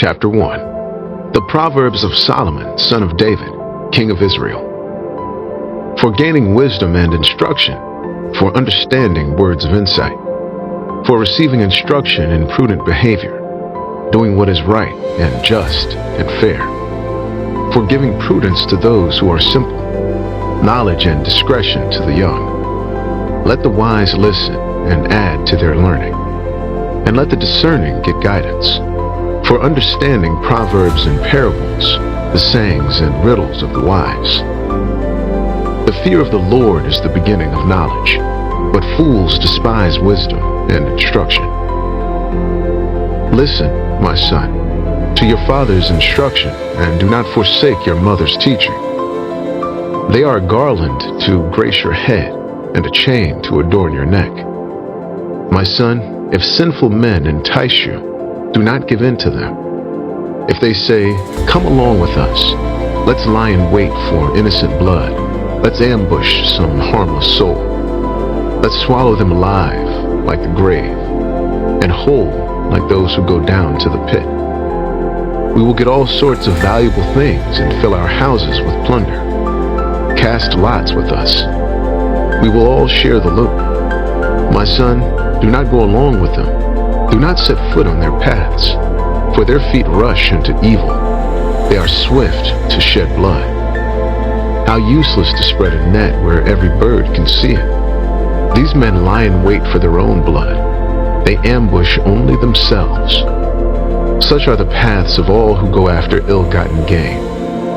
Chapter 1. The Proverbs of Solomon, son of David, king of Israel. For gaining wisdom and instruction, for understanding words of insight, for receiving instruction in prudent behavior, doing what is right and just and fair, for giving prudence to those who are simple, knowledge and discretion to the young. Let the wise listen and add to their learning, and let the discerning get guidance. For understanding proverbs and parables, the sayings and riddles of the wise. The fear of the Lord is the beginning of knowledge, but fools despise wisdom and instruction. Listen, my son, to your father's instruction, and do not forsake your mother's teaching. They are a garland to grace your head, and a chain to adorn your neck. My son, if sinful men entice you, do not give in to them. If they say, "Come along with us, let's lie in wait for innocent blood, let's ambush some harmless soul, let's swallow them alive like the grave, and whole like those who go down to the pit. We will get all sorts of valuable things and fill our houses with plunder. Cast lots with us. We will all share the loot. My son, do not go along with them. Do not set foot on their paths, for their feet rush into evil. They are swift to shed blood. How useless to spread a net where every bird can see it. These men lie in wait for their own blood. They ambush only themselves. Such are the paths of all who go after ill-gotten gain.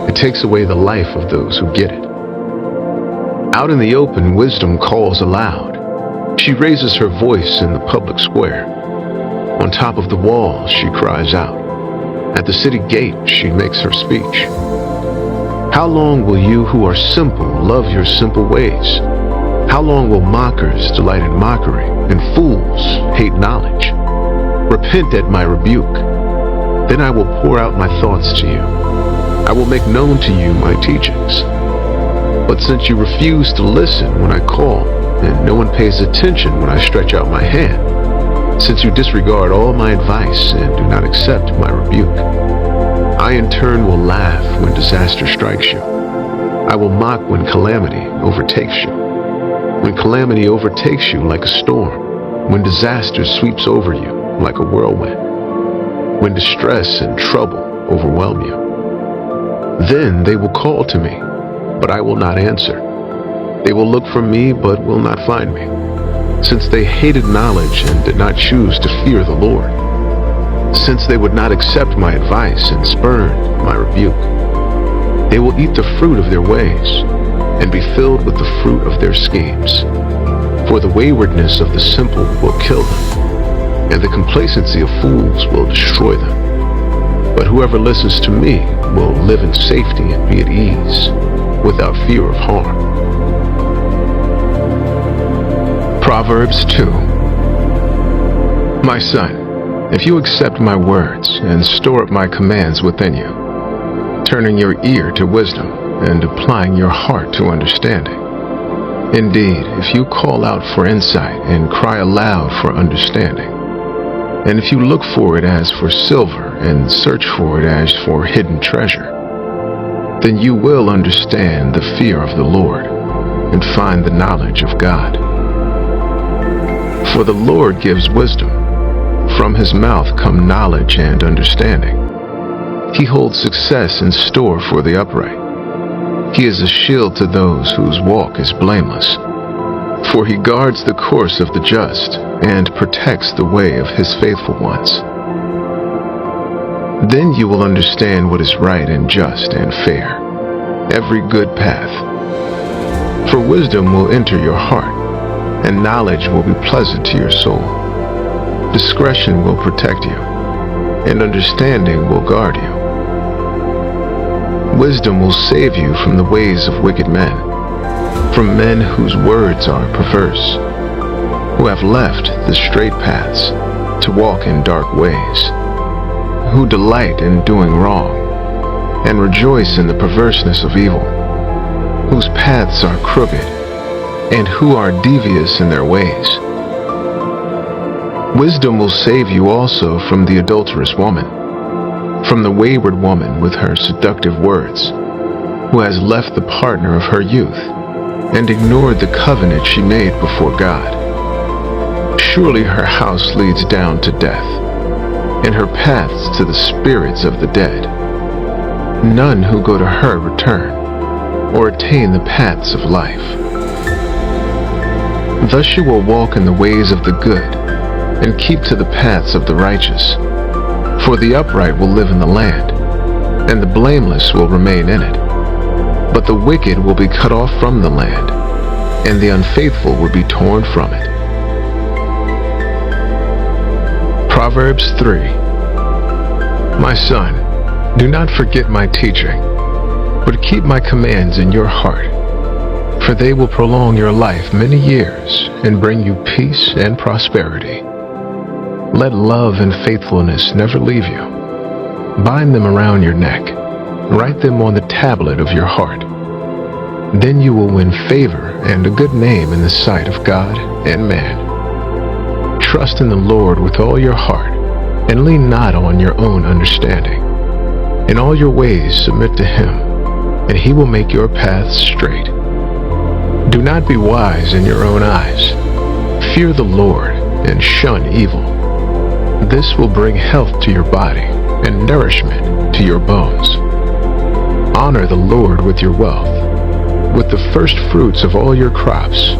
It takes away the life of those who get it. Out in the open, wisdom calls aloud. She raises her voice in the public square. On top of the wall, she cries out. At the city gate, she makes her speech. How long will you who are simple love your simple ways? How long will mockers delight in mockery, and fools hate knowledge? Repent at my rebuke. Then I will pour out my thoughts to you. I will make known to you my teachings. But since you refuse to listen when I call, and no one pays attention when I stretch out my hand, since you disregard all my advice and do not accept my rebuke, I in turn will laugh when disaster strikes you. I will mock when calamity overtakes you. When calamity overtakes you like a storm, when disaster sweeps over you like a whirlwind, when distress and trouble overwhelm you. Then they will call to me, but I will not answer. They will look for me, but will not find me, since they hated knowledge and did not choose to fear the Lord, since they would not accept my advice and spurned my rebuke. They will eat the fruit of their ways and be filled with the fruit of their schemes. For the waywardness of the simple will kill them, and the complacency of fools will destroy them. But whoever listens to me will live in safety and be at ease, without fear of harm. Proverbs 2. My son, if you accept my words and store up my commands within you, turning your ear to wisdom and applying your heart to understanding. Indeed, if you call out for insight and cry aloud for understanding, and if you look for it as for silver and search for it as for hidden treasure, then you will understand the fear of the Lord and find the knowledge of God. For the Lord gives wisdom. From his mouth come knowledge and understanding. He holds success in store for the upright. He is a shield to those whose walk is blameless. For he guards the course of the just and protects the way of his faithful ones. Then you will understand what is right and just and fair, every good path. For wisdom will enter your heart, and knowledge will be pleasant to your soul. Discretion will protect you, and understanding will guard you. Wisdom will save you from the ways of wicked men, from men whose words are perverse, who have left the straight paths to walk in dark ways, who delight in doing wrong, and rejoice in the perverseness of evil, whose paths are crooked, and who are devious in their ways. Wisdom will save you also from the adulterous woman, from the wayward woman with her seductive words, who has left the partner of her youth and ignored the covenant she made before God. Surely her house leads down to death, and her paths to the spirits of the dead. None who go to her return, or attain the paths of life. Thus she will walk in the ways of the good, and keep to the paths of the righteous. For the upright will live in the land, and the blameless will remain in it. But the wicked will be cut off from the land, and the unfaithful will be torn from it. Proverbs 3. My son, do not forget my teaching, but keep my commands in your heart, for they will prolong your life many years and bring you peace and prosperity. Let love and faithfulness never leave you. Bind them around your neck. Write them on the tablet of your heart. Then you will win favor and a good name in the sight of God and man. Trust in the Lord with all your heart, and lean not on your own understanding. In all your ways submit to him, and he will make your paths straight. Do not be wise in your own eyes. Fear the Lord and shun evil. This will bring health to your body and nourishment to your bones. Honor the Lord with your wealth, with the first fruits of all your crops.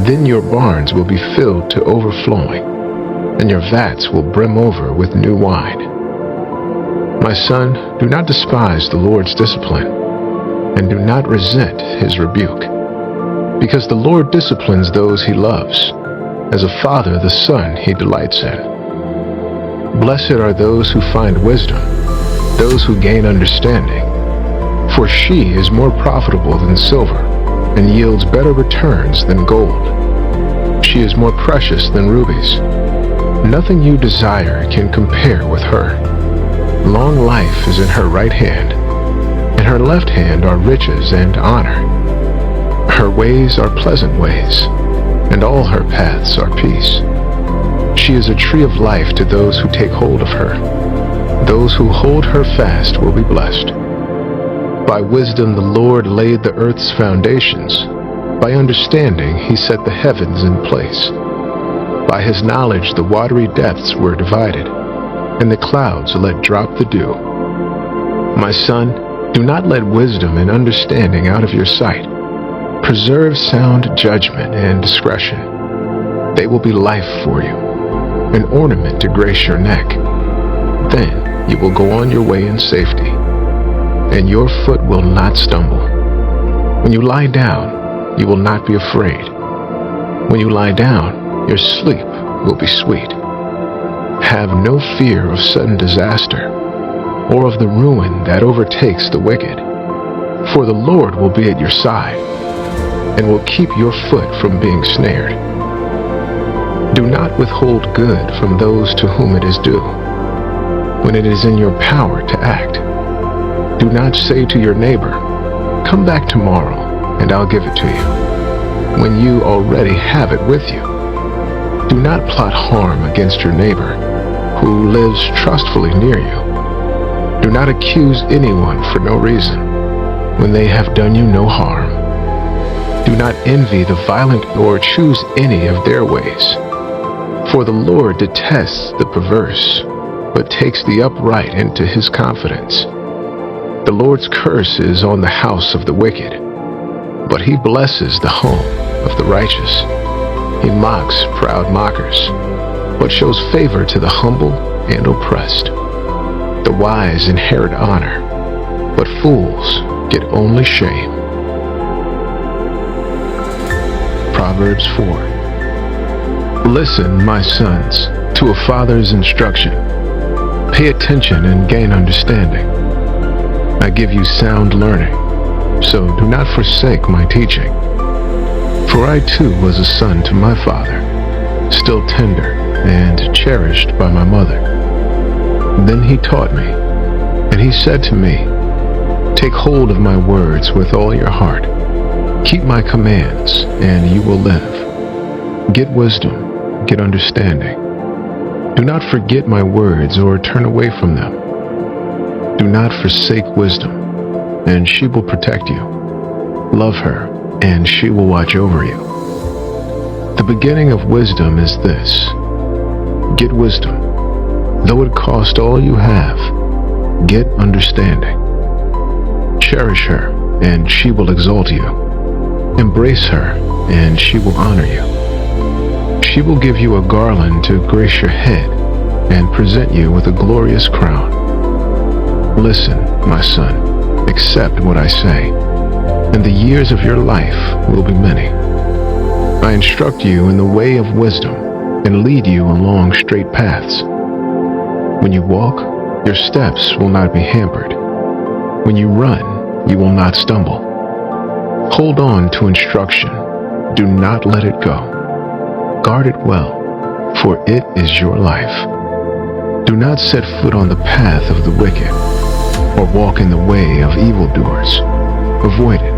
Then your barns will be filled to overflowing, and your vats will brim over with new wine. My son, do not despise the Lord's discipline, and do not resent his rebuke, because the Lord disciplines those he loves, as a father the son he delights in. Blessed are those who find wisdom, those who gain understanding, for she is more profitable than silver, and yields better returns than gold. She is more precious than rubies. Nothing you desire can compare with her. Long life is in her right hand. In her left hand are riches and honor. Her ways are pleasant ways, and all her paths are peace. She is a tree of life to those who take hold of her. Those who hold her fast will be blessed. By wisdom the Lord laid the earth's foundations. By understanding he set the heavens in place. By his knowledge the watery depths were divided, and the clouds let drop the dew. My son, do not let wisdom and understanding out of your sight. Preserve sound judgment and discretion. They will be life for you, an ornament to grace your neck. Then you will go on your way in safety, and your foot will not stumble. When you lie down, you will not be afraid. When you lie down, your sleep will be sweet. Have no fear of sudden disaster, or of the ruin that overtakes the wicked. For the Lord will be at your side, and will keep your foot from being snared. Do not withhold good from those to whom it is due, when it is in your power to act. Do not say to your neighbor, "Come back tomorrow, and I'll give it to you," when you already have it with you. Do not plot harm against your neighbor, who lives trustfully near you. Do not accuse anyone for no reason, when they have done you no harm. Do not envy the violent or choose any of their ways. For the Lord detests the perverse, but takes the upright into his confidence. The Lord's curse is on the house of the wicked, but he blesses the home of the righteous. He mocks proud mockers, but shows favor to the humble and oppressed. The wise inherit honor, but fools get only shame. Proverbs 4. Listen, my sons, to a father's instruction. Pay attention and gain understanding. I give you sound learning, so do not forsake my teaching. For I too was a son to my father, still tender and cherished by my mother. Then he taught me, and he said to me, "Take hold of my words with all your heart. Keep my commands, and you will live. Get wisdom, get understanding. Do not forget my words or turn away from them. Do not forsake wisdom, and she will protect you. Love her, and she will watch over you. The beginning of wisdom is this: get wisdom. Though it cost all you have, get understanding. Cherish her, and she will exalt you. Embrace her, and she will honor you. She will give you a garland to grace your head and present you with a glorious crown. Listen, my son, accept what I say, and the years of your life will be many. I instruct you in the way of wisdom and lead you along straight paths. When you walk, your steps will not be hampered. When you run, you will not stumble. Hold on to instruction. Do not let it go. Guard it well, for it is your life. Do not set foot on the path of the wicked, or walk in the way of evildoers. Avoid it.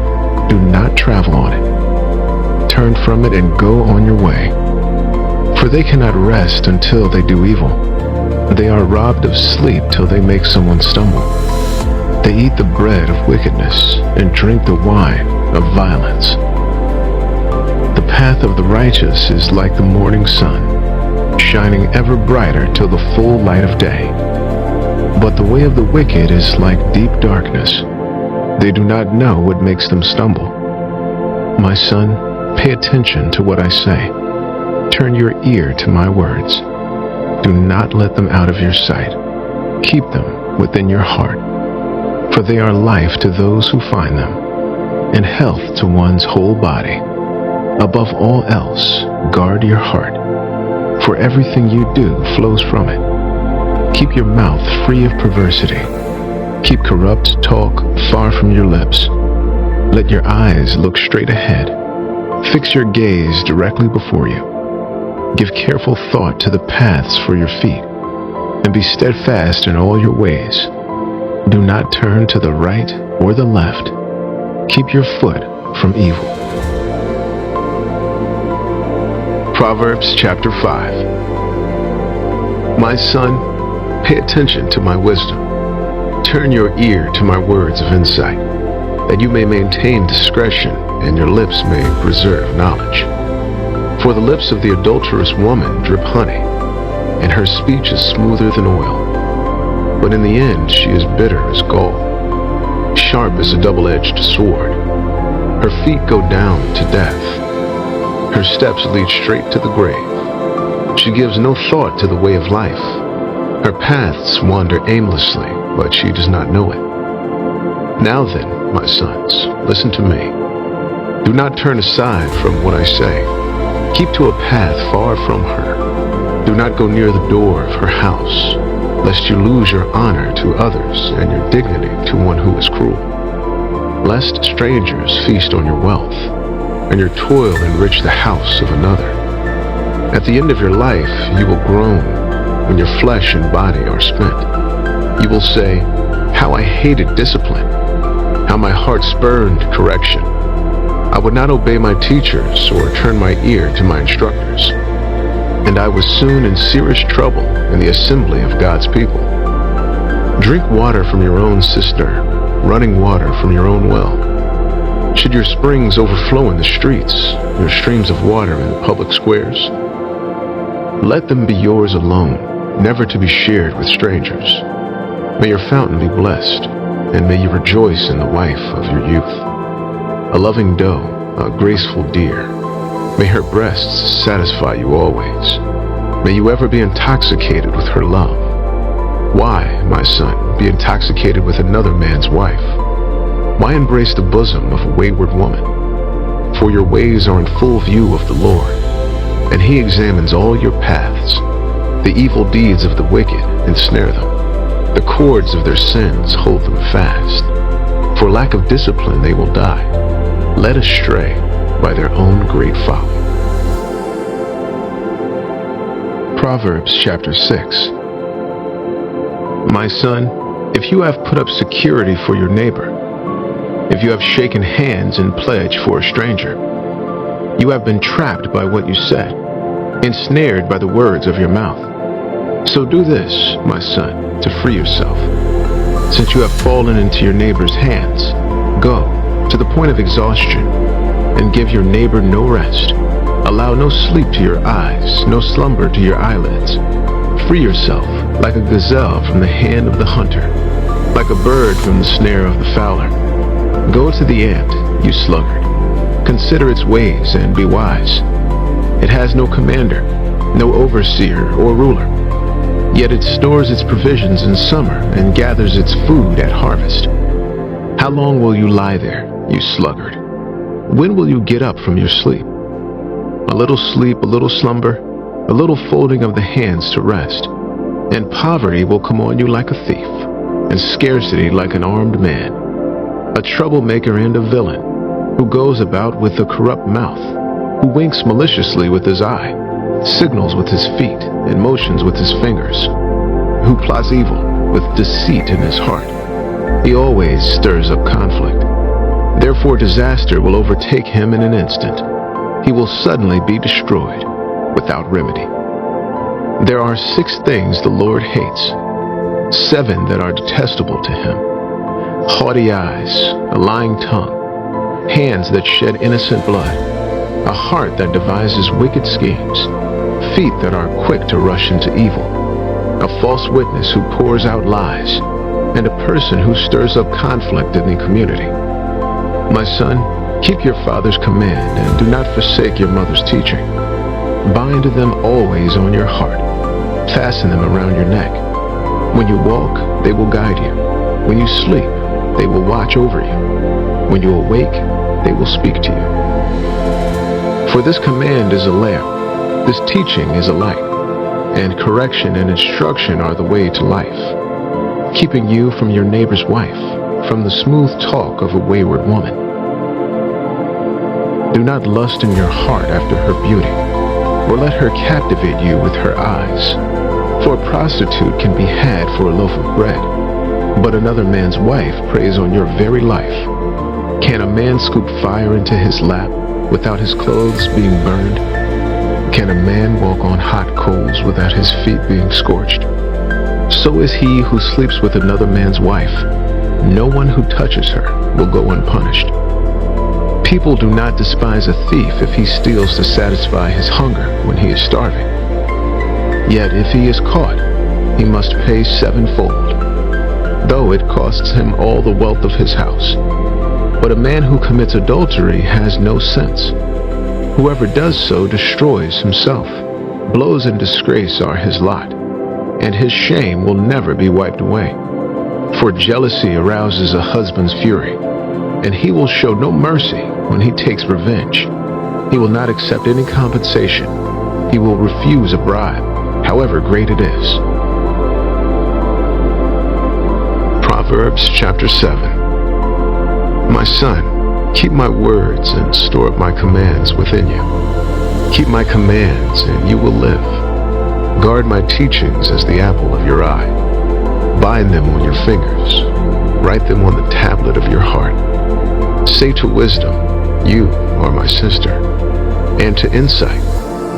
Do not travel on it. Turn from it and go on your way. For they cannot rest until they do evil. They are robbed of sleep till they make someone stumble. They eat the bread of wickedness and drink the wine of violence. The path of the righteous is like the morning sun, shining ever brighter till the full light of day. But the way of the wicked is like deep darkness. They do not know what makes them stumble. My son, pay attention to what I say. Turn your ear to my words. Do not let them out of your sight. Keep them within your heart, for they are life to those who find them, and health to one's whole body. Above all else, guard your heart, for everything you do flows from it. Keep your mouth free of perversity. Keep corrupt talk far from your lips. Let your eyes look straight ahead. Fix your gaze directly before you. Give careful thought to the paths for your feet, and be steadfast in all your ways. Do not turn to the right or the left. Keep your foot from evil. Proverbs chapter 5. My son, pay attention to my wisdom. Turn your ear to my words of insight, that you may maintain discretion and your lips may preserve knowledge. For the lips of the adulterous woman drip honey, and her speech is smoother than oil. But in the end she is bitter as gall, sharp as a double-edged sword. Her feet go down to death. Her steps lead straight to the grave. She gives no thought to the way of life. Her paths wander aimlessly, but she does not know it. Now then, my sons, listen to me. Do not turn aside from what I say. Keep to a path far from her. Do not go near the door of her house, lest you lose your honor to others and your dignity to one who is cruel. Lest strangers feast on your wealth, and your toil enrich the house of another. At the end of your life you will groan when your flesh and body are spent. You will say, "How I hated discipline, how my heart spurned correction. I would not obey my teachers or turn my ear to my instructors. And I was soon in serious trouble in the assembly of God's people. Drink water from your own cistern, running water from your own well. Should your springs overflow in the streets, your streams of water in the public squares? Let them be yours alone, never to be shared with strangers. May your fountain be blessed, and may you rejoice in the wife of your youth. A loving doe, a graceful deer, may her breasts satisfy you always. May you ever be intoxicated with her love. Why, my son, be intoxicated with another man's wife? Why embrace the bosom of a wayward woman? For your ways are in full view of the Lord, and he examines all your paths. The evil deeds of the wicked ensnare them. The cords of their sins hold them fast. For lack of discipline they will die, led astray by their own great folly. Proverbs chapter 6. My son, if you have put up security for your neighbor, if you have shaken hands in pledge for a stranger, you have been trapped by what you said, ensnared by the words of your mouth. So do this, my son, to free yourself. Since you have fallen into your neighbor's hands, go to the point of exhaustion and give your neighbor no rest. Allow no sleep to your eyes, no slumber to your eyelids. Free yourself like a gazelle from the hand of the hunter, like a bird from the snare of the fowler. Go to the ant, you sluggard. Consider its ways and be wise. It has no commander, no overseer or ruler. Yet it stores its provisions in summer and gathers its food at harvest. How long will you lie there, you sluggard? When will you get up from your sleep? A little sleep, a little slumber, a little folding of the hands to rest, and poverty will come on you like a thief, and scarcity like an armed man, a troublemaker and a villain, who goes about with a corrupt mouth, who winks maliciously with his eye, signals with his feet, and motions with his fingers, who plots evil with deceit in his heart. He always stirs up conflict. Therefore disaster will overtake him in an instant. He will suddenly be destroyed without remedy. There are 6 things the Lord hates, 7 that are detestable to him: haughty eyes, a lying tongue, hands that shed innocent blood, a heart that devises wicked schemes, feet that are quick to rush into evil, a false witness who pours out lies, and a person who stirs up conflict in the community. My son, keep your father's command and do not forsake your mother's teaching. Bind them always on your heart. Fasten them around your neck. When you walk, they will guide you. When you sleep, they will watch over you. When you awake, they will speak to you. For this command is a lamp, this teaching is a light, and correction and instruction are the way to life, keeping you from your neighbor's wife, from the smooth talk of a wayward woman. Do not lust in your heart after her beauty, or let her captivate you with her eyes. For a prostitute can be had for a loaf of bread, but another man's wife preys on your very life. Can a man scoop fire into his lap without his clothes being burned? Can a man walk on hot coals without his feet being scorched? So is he who sleeps with another man's wife. No one who touches her will go unpunished. People do not despise a thief if he steals to satisfy his hunger when he is starving. Yet if he is caught, he must pay 7-fold, though it costs him all the wealth of his house. But a man who commits adultery has no sense. Whoever does so destroys himself. Blows and disgrace are his lot, and his shame will never be wiped away. For jealousy arouses a husband's fury, and he will show no mercy when he takes revenge. He will not accept any compensation. He will refuse a bribe, however great it is. Proverbs chapter 7. My son, keep my words and store up my commands within you. Keep my commands and you will live. Guard my teachings as the apple of your eye. Bind them on your fingers. Write them on the tablet of your heart. Say to wisdom, you are my sister, and to insight,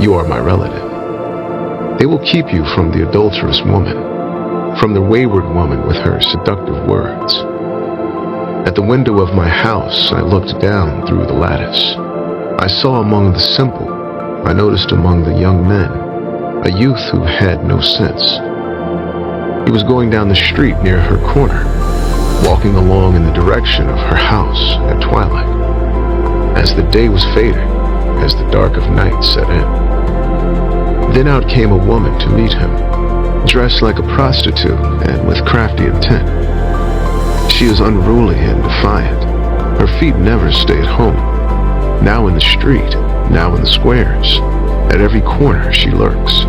you are my relative. They will keep you from the adulterous woman, from the wayward woman with her seductive words. At the window of my house, I looked down through the lattice. I saw among the simple, I noticed among the young men, a youth who had no sense. He was going down the street near her corner, walking along in the direction of her house at twilight, as the day was fading, as the dark of night set in. Then out came a woman to meet him, dressed like a prostitute and with crafty intent. She is unruly and defiant. Her feet never stay at home. Now in the street, now in the squares, at every corner she lurks.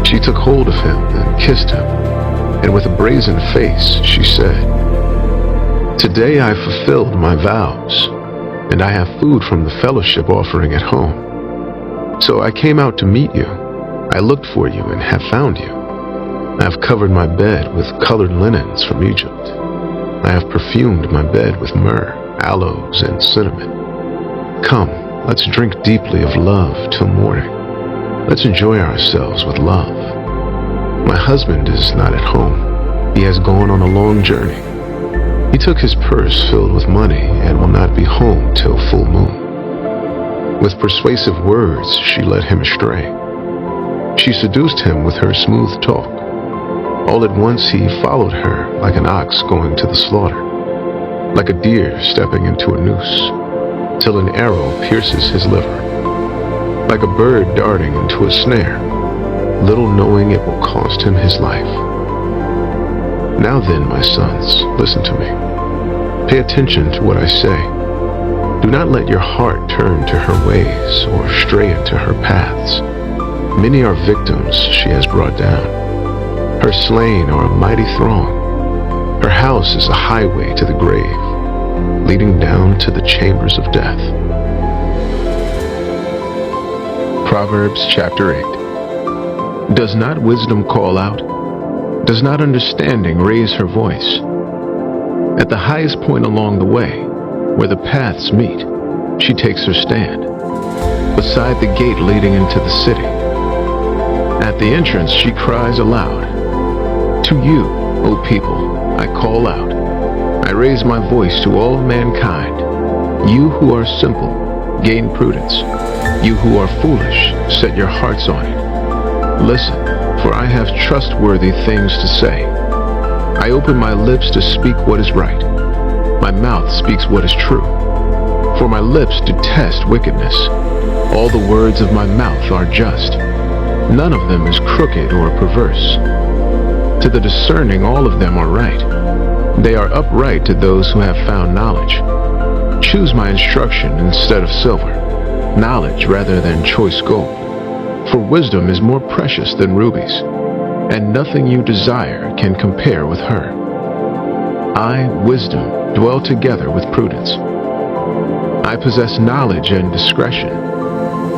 She took hold of him and kissed him, and with a brazen face she said, "Today I fulfilled my vows, and I have food from the fellowship offering at home. So I came out to meet you. I looked for you and have found you. I have covered my bed with colored linens from Egypt. I have perfumed my bed with myrrh, aloes, and cinnamon. Come, let's drink deeply of love till morning. Let's enjoy ourselves with love. My husband is not at home. He has gone on a long journey. He took his purse filled with money and will not be home till full moon. With persuasive words, she led him astray. She seduced him with her smooth talk. All at once he followed her like an ox going to the slaughter, like a deer stepping into a noose, till an arrow pierces his liver, like a bird darting into a snare, little knowing it will cost him his life. Now then, my sons, listen to me. Pay attention to what I say. Do not let your heart turn to her ways or stray into her paths. Many are victims she has brought down. Her slain are a mighty throng. Her house is a highway to the grave, leading down to the chambers of death. Proverbs chapter 8. Does not wisdom call out? Does not understanding raise her voice? At the highest point along the way, where the paths meet, she takes her stand, beside the gate leading into the city. At the entrance she cries aloud, "To you, O people, I call out. I raise my voice to all mankind. You who are simple, gain prudence. You who are foolish, set your hearts on it. Listen, for I have trustworthy things to say. I open my lips to speak what is right. My mouth speaks what is true. For my lips detest wickedness. All the words of my mouth are just. None of them is crooked or perverse. To the discerning all of them are right. They are upright to those who have found knowledge. Choose my instruction instead of silver, knowledge rather than choice gold. For wisdom is more precious than rubies, and nothing you desire can compare with her. I, wisdom, dwell together with prudence. I possess knowledge and discretion.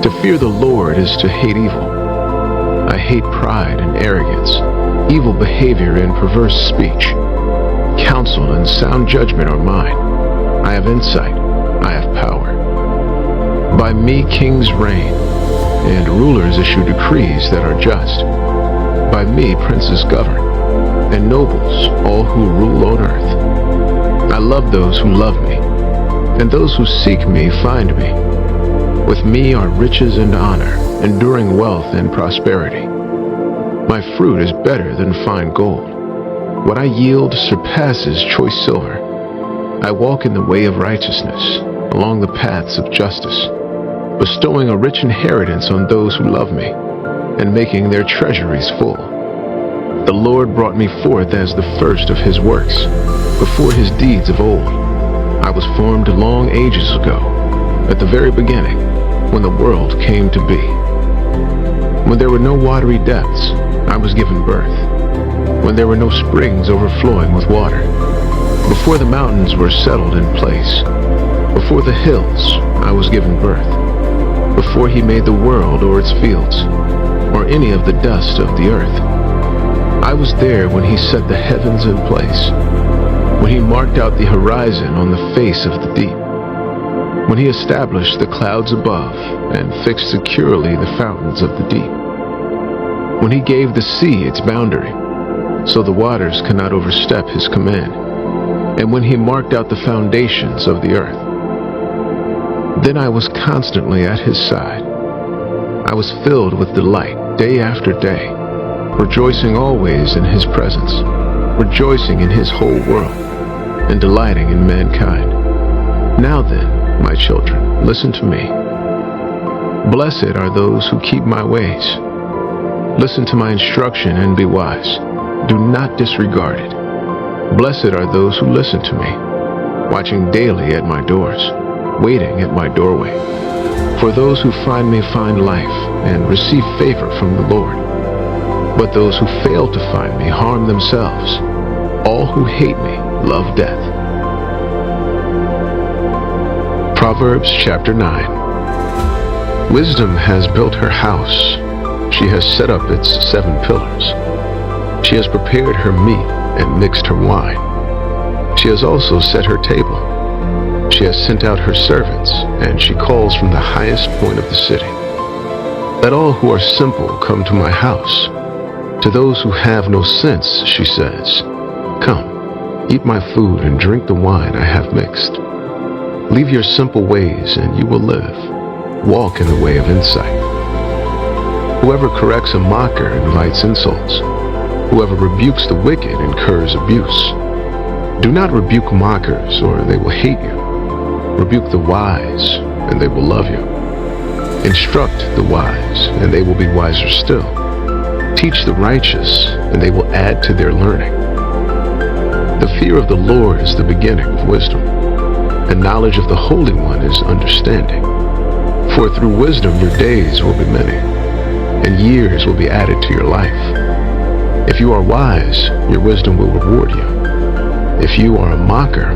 To fear the Lord is to hate evil. I hate pride and arrogance, evil behavior and perverse speech. Counsel and sound judgment are mine. I have insight. I have power. By me kings reign, and rulers issue decrees that are just. By me princes govern, and nobles, all who rule on earth. I love those who love me, and those who seek me find me. With me are riches and honor, enduring wealth and prosperity. My fruit is better than fine gold. What I yield surpasses choice silver. I walk in the way of righteousness, along the paths of justice, bestowing a rich inheritance on those who love me, and making their treasuries full. The Lord brought me forth as the first of his works, before his deeds of old. I was formed long ages ago, at the very beginning, when the world came to be. When there were no watery depths, I was given birth. When there were no springs overflowing with water, before the mountains were settled in place, before the hills, I was given birth. Before he made the world or its fields, or any of the dust of the earth. I was there when he set the heavens in place, when he marked out the horizon on the face of the deep, when he established the clouds above and fixed securely the fountains of the deep, when he gave the sea its boundary, so the waters cannot overstep his command, and when he marked out the foundations of the earth. Then I was constantly at his side. I was filled with delight day after day, rejoicing always in his presence, rejoicing in his whole world, and delighting in mankind. Now then, my children, listen to me. Blessed are those who keep my ways. Listen to my instruction and be wise. Do not disregard it. Blessed are those who listen to me, watching daily at my doors, waiting at my doorway. For those who find me find life and receive favor from the Lord. But those who fail to find me harm themselves. All who hate me love death. Proverbs chapter 9. Wisdom has built her house. She has set up its 7 pillars. She has prepared her meat and mixed her wine. She has also set her table. She has sent out her servants, and she calls from the highest point of the city. Let all who are simple come to my house. To those who have no sense, she says, Come, eat my food and drink the wine I have mixed. Leave your simple ways and you will live. Walk in the way of insight. Whoever corrects a mocker invites insults. Whoever rebukes the wicked incurs abuse. Do not rebuke mockers, or they will hate you. Rebuke the wise, and they will love you. Instruct the wise, and they will be wiser still. Teach the righteous, and they will add to their learning. The fear of the Lord is the beginning of wisdom, and knowledge of the Holy One is understanding. For through wisdom your days will be many, and years will be added to your life. If you are wise, your wisdom will reward you. If you are a mocker,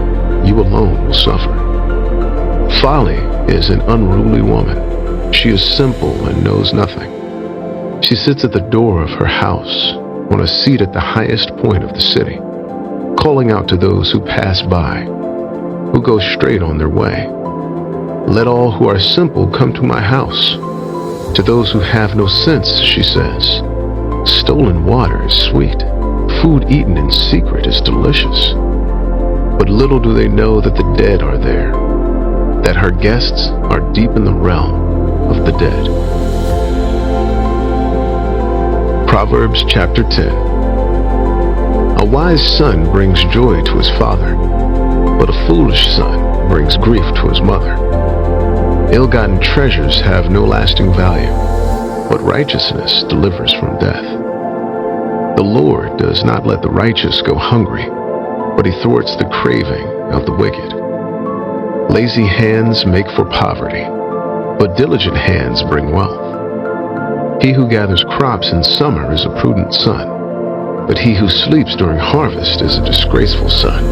you alone will suffer. Folly is an unruly woman. She is simple and knows nothing. She sits at the door of her house, on a seat at the highest point of the city, calling out to those who pass by, who go straight on their way. Let all who are simple come to my house. To those who have no sense, she says, stolen water is sweet. Food eaten in secret is delicious. But little do they know that the dead are there, that her guests are deep in the realm of the dead. Proverbs chapter 10. A wise son brings joy to his father, but a foolish son brings grief to his mother. Ill-gotten treasures have no lasting value, but righteousness delivers from death. The Lord does not let the righteous go hungry, but he thwarts the craving of the wicked. Lazy hands make for poverty, but diligent hands bring wealth. He who gathers crops in summer is a prudent son, but he who sleeps during harvest is a disgraceful son.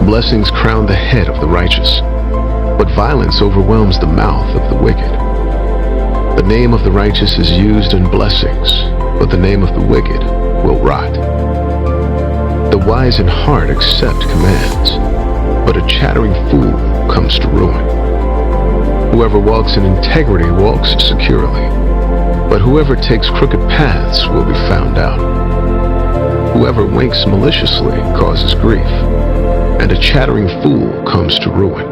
Blessings crown the head of the righteous, but violence overwhelms the mouth of the wicked. The name of the righteous is used in blessings, but the name of the wicked will rot. The wise in heart accept commands, but a chattering fool comes to ruin. Whoever walks in integrity walks securely, but whoever takes crooked paths will be found out. Whoever winks maliciously causes grief, and a chattering fool comes to ruin.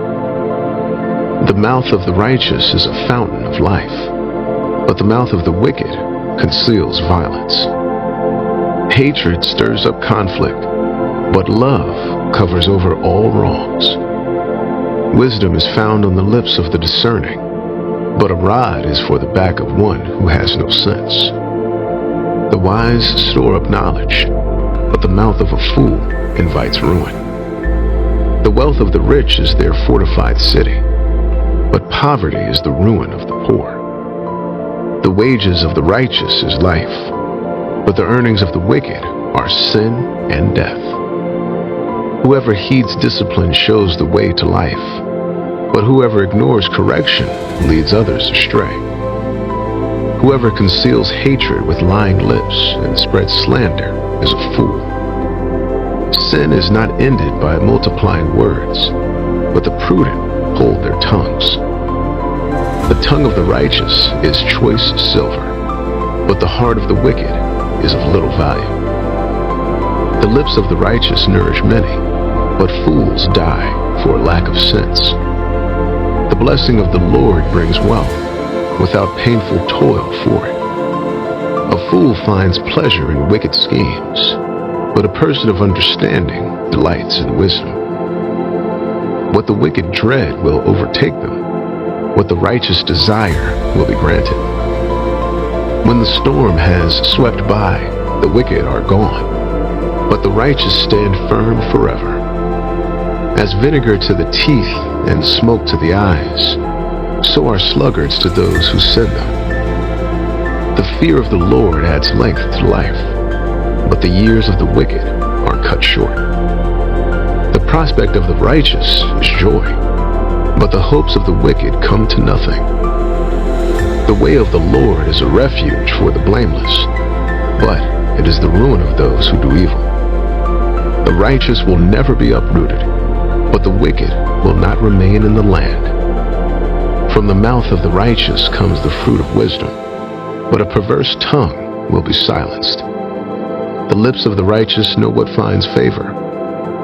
The mouth of the righteous is a fountain of life, but the mouth of the wicked conceals violence. Hatred stirs up conflict, but love covers over all wrongs. Wisdom is found on the lips of the discerning, but a rod is for the back of one who has no sense. The wise store up knowledge, but the mouth of a fool invites ruin. The wealth of the rich is their fortified city, but poverty is the ruin of the poor. The wages of the righteous is life, but the earnings of the wicked are sin and death. Whoever heeds discipline shows the way to life, but whoever ignores correction leads others astray. Whoever conceals hatred with lying lips and spreads slander is a fool. Sin is not ended by multiplying words, but the prudent hold their tongues. The tongue of the righteous is choice silver, but the heart of the wicked is of little value. The lips of the righteous nourish many, but fools die for lack of sense. The blessing of the Lord brings wealth, without painful toil for it. A fool finds pleasure in wicked schemes, but a person of understanding delights in wisdom. What the wicked dread will overtake them. What the righteous desire will be granted. When the storm has swept by, the wicked are gone, but the righteous stand firm forever. As vinegar to the teeth and smoke to the eyes, so are sluggards to those who send them. The fear of the Lord adds length to life, but the years of the wicked are cut short. The prospect of the righteous is joy, but the hopes of the wicked come to nothing. The way of the Lord is a refuge for the blameless, but it is the ruin of those who do evil. The righteous will never be uprooted, but the wicked will not remain in the land. From the mouth of the righteous comes the fruit of wisdom, but a perverse tongue will be silenced. The lips of the righteous know what finds favor,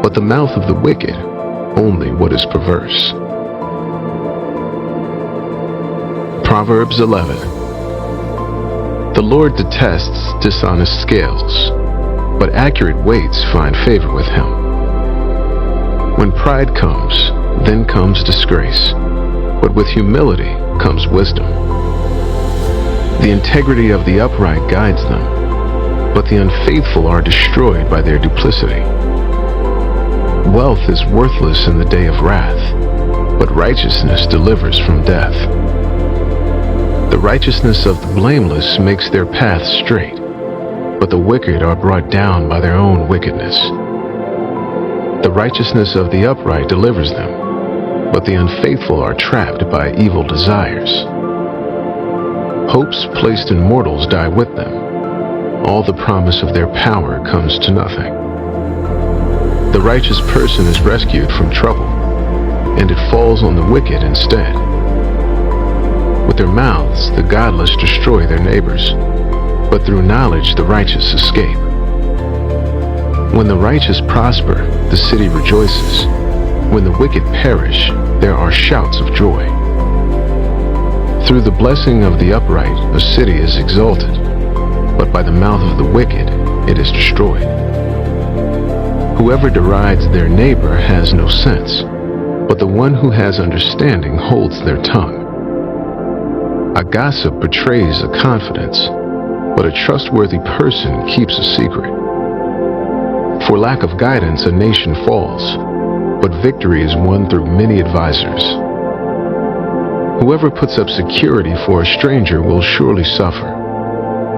but the mouth of the wicked only what is perverse. Proverbs 11. The Lord detests dishonest scales, but accurate weights find favor with him. When pride comes, then comes disgrace, but with humility comes wisdom. The integrity of the upright guides them, but the unfaithful are destroyed by their duplicity. Wealth is worthless in the day of wrath, but righteousness delivers from death. The righteousness of the blameless makes their path straight, but the wicked are brought down by their own wickedness. The righteousness of the upright delivers them, but the unfaithful are trapped by evil desires. Hopes placed in mortals die with them. All the promise of their power comes to nothing. The righteous person is rescued from trouble, and it falls on the wicked instead. With their mouths, the godless destroy their neighbors, but through knowledge the righteous escape. When the righteous prosper, the city rejoices. When the wicked perish, there are shouts of joy. Through the blessing of the upright, a city is exalted, but by the mouth of the wicked, it is destroyed. Whoever derides their neighbor has no sense, but the one who has understanding holds their tongue. A gossip betrays a confidence, but a trustworthy person keeps a secret. For lack of guidance, a nation falls, but victory is won through many advisors. Whoever puts up security for a stranger will surely suffer,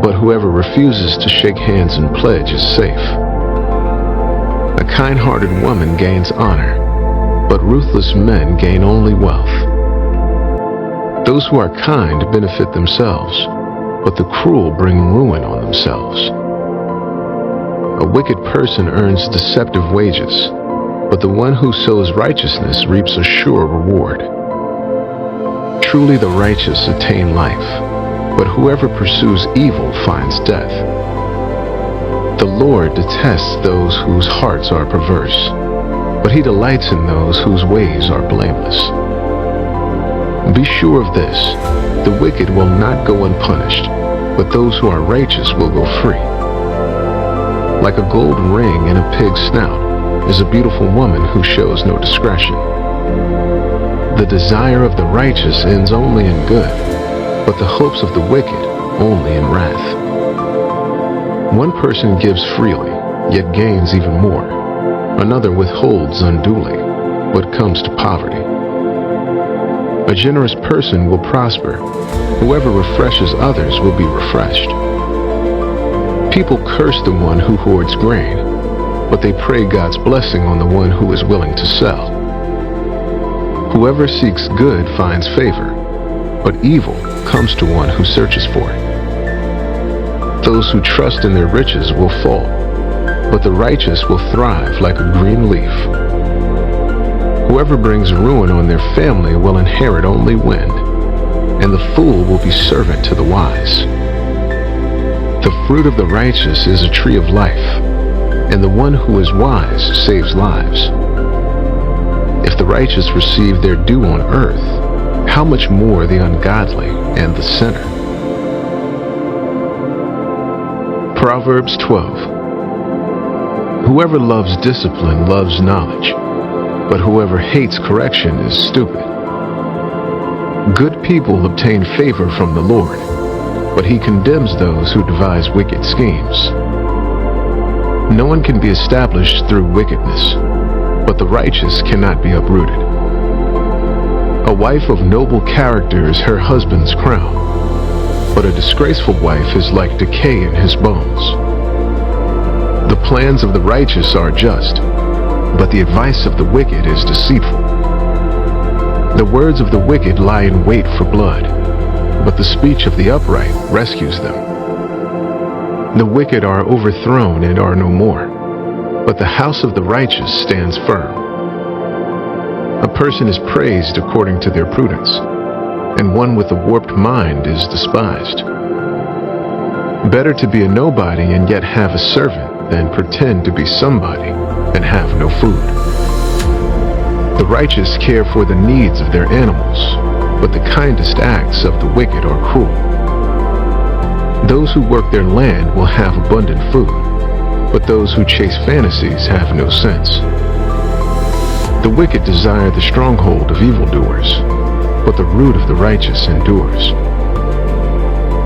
but whoever refuses to shake hands and pledge is safe. A kind-hearted woman gains honor, but ruthless men gain only wealth. Those who are kind benefit themselves, but the cruel bring ruin on themselves. A wicked person earns deceptive wages, but the one who sows righteousness reaps a sure reward. Truly the righteous attain life, but whoever pursues evil finds death. The Lord detests those whose hearts are perverse, but he delights in those whose ways are blameless. Be sure of this, the wicked will not go unpunished, but those who are righteous will go free. Like a gold ring in a pig's snout is a beautiful woman who shows no discretion. The desire of the righteous ends only in good, but the hopes of the wicked only in wrath. One person gives freely, yet gains even more. Another withholds unduly, but comes to poverty. A generous person will prosper. Whoever refreshes others will be refreshed. People curse the one who hoards grain, but they pray God's blessing on the one who is willing to sell. Whoever seeks good finds favor, but evil comes to one who searches for it. Those who trust in their riches will fall, but the righteous will thrive like a green leaf. Whoever brings ruin on their family will inherit only wind, and the fool will be servant to the wise. The fruit of the righteous is a tree of life, and the one who is wise saves lives. If the righteous receive their due on earth, how much more the ungodly and the sinner? Proverbs 12. Whoever loves discipline loves knowledge, but whoever hates correction is stupid. Good people obtain favor from the Lord, but he condemns those who devise wicked schemes. No one can be established through wickedness, but the righteous cannot be uprooted. A wife of noble character is her husband's crown, but a disgraceful wife is like decay in his bones. The plans of the righteous are just, but the advice of the wicked is deceitful. The words of the wicked lie in wait for blood, but the speech of the upright rescues them. The wicked are overthrown and are no more, but the house of the righteous stands firm. A person is praised according to their prudence, and one with a warped mind is despised. Better to be a nobody and yet have a servant than pretend to be somebody and have no food. The righteous care for the needs of their animals, but the kindest acts of the wicked are cruel. Those who work their land will have abundant food, but those who chase fantasies have no sense. The wicked desire the stronghold of evildoers, but the root of the righteous endures.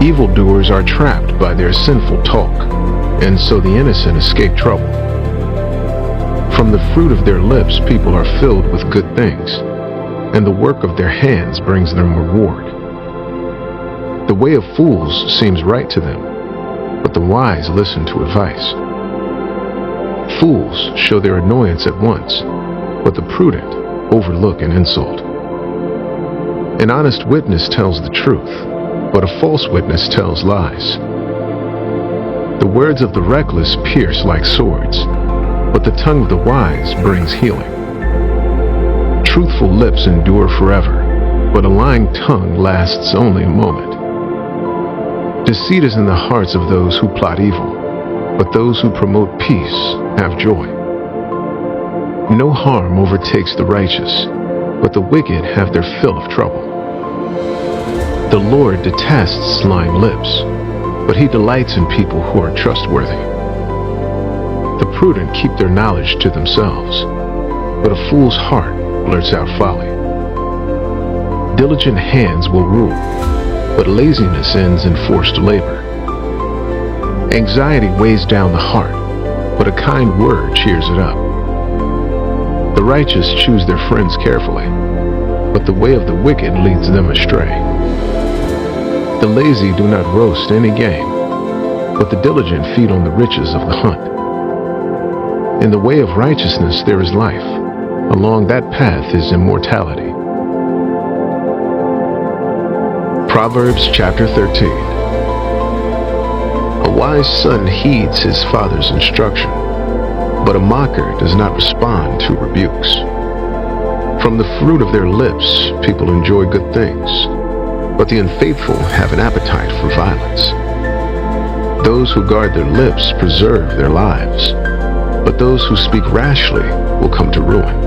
Evildoers are trapped by their sinful talk, and so the innocent escape trouble. From the fruit of their lips people are filled with good things, and the work of their hands brings them reward. The way of fools seems right to them, but the wise listen to advice. Fools show their annoyance at once, but the prudent overlook an insult. An honest witness tells the truth, but a false witness tells lies. The words of the reckless pierce like swords, but the tongue of the wise brings healing. Truthful lips endure forever, but a lying tongue lasts only a moment. Deceit is in the hearts of those who plot evil, but those who promote peace have joy. No harm overtakes the righteous, but the wicked have their fill of trouble. The Lord detests lying lips, but he delights in people who are trustworthy. The prudent keep their knowledge to themselves, but a fool's heart blurts out folly. Diligent hands will rule, but laziness ends in forced labor. Anxiety weighs down the heart, but a kind word cheers it up. The righteous choose their friends carefully, but the way of the wicked leads them astray. The lazy do not roast any game, but the diligent feed on the riches of the hunt. In the way of righteousness there is life. Along that path is immortality. Proverbs chapter 13. A wise son heeds his father's instruction, but a mocker does not respond to rebukes. From the fruit of their lips people enjoy good things, but the unfaithful have an appetite for violence. Those who guard their lips preserve their lives, but those who speak rashly will come to ruin.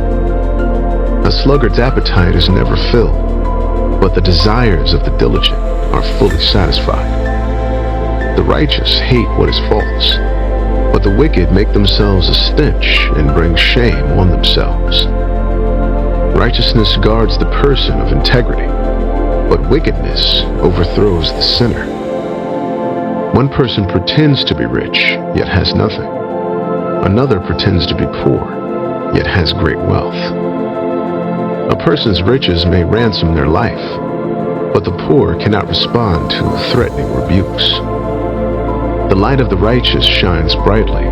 A sluggard's appetite is never filled, but the desires of the diligent are fully satisfied. The righteous hate what is false, but the wicked make themselves a stench and bring shame on themselves. Righteousness guards the person of integrity, but wickedness overthrows the sinner. One person pretends to be rich, yet has nothing. Another pretends to be poor, yet has great wealth. A person's riches may ransom their life, but the poor cannot respond to threatening rebukes. The light of the righteous shines brightly,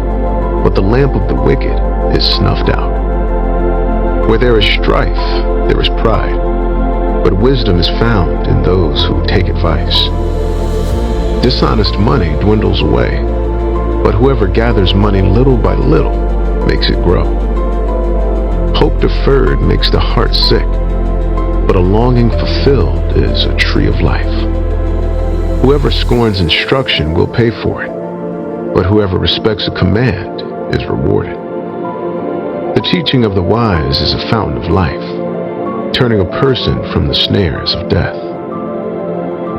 but the lamp of the wicked is snuffed out. Where there is strife, there is pride, but wisdom is found in those who take advice. Dishonest money dwindles away, but whoever gathers money little by little makes it grow. Hope deferred makes the heart sick, but a longing fulfilled is a tree of life. Whoever scorns instruction will pay for it, but whoever respects a command is rewarded. The teaching of the wise is a fountain of life, turning a person from the snares of death.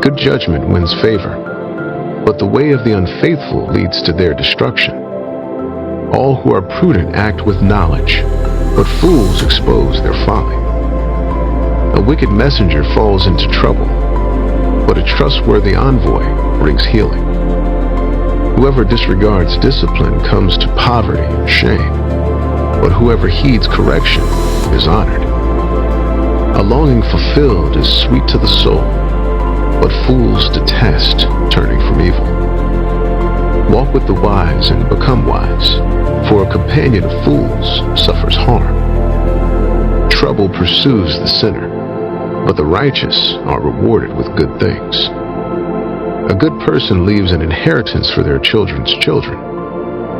Good judgment wins favor, but the way of the unfaithful leads to their destruction. All who are prudent act with knowledge, but fools expose their folly. A wicked messenger falls into trouble, but a trustworthy envoy brings healing. Whoever disregards discipline comes to poverty and shame, but whoever heeds correction is honored. A longing fulfilled is sweet to the soul, but fools detest turning from evil. Walk with the wise and become wise, for a companion of fools suffers harm. Trouble pursues the sinner, but the righteous are rewarded with good things. A good person leaves an inheritance for their children's children,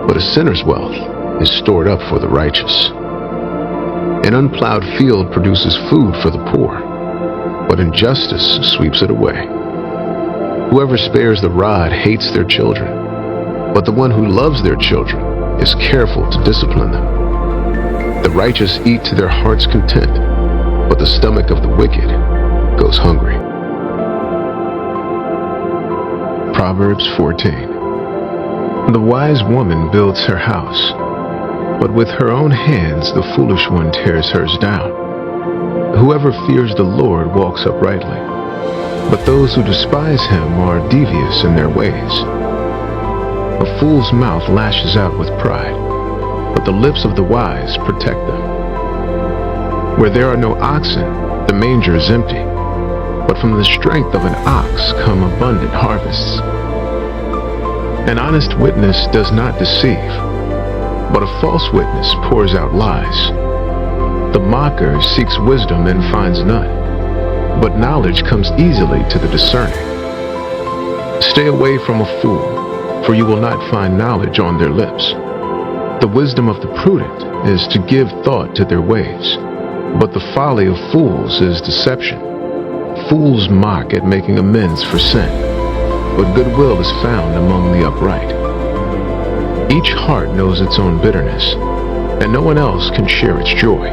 but a sinner's wealth is stored up for the righteous. An unplowed field produces food for the poor, but injustice sweeps it away. Whoever spares the rod hates their children, but the one who loves their children is careful to discipline them. The righteous eat to their heart's content, but the stomach of the wicked goes hungry. Proverbs 14. The wise woman builds her house, but with her own hands the foolish one tears hers down. Whoever fears the Lord walks uprightly, but those who despise him are devious in their ways. A fool's mouth lashes out with pride, but the lips of the wise protect them. Where there are no oxen, the manger is empty, but from the strength of an ox come abundant harvests. An honest witness does not deceive, but a false witness pours out lies. The mocker seeks wisdom and finds none, but knowledge comes easily to the discerning. Stay away from a fool, for you will not find knowledge on their lips. The wisdom of the prudent is to give thought to their ways, but the folly of fools is deception. Fools mock at making amends for sin, but goodwill is found among the upright. Each heart knows its own bitterness, and no one else can share its joy.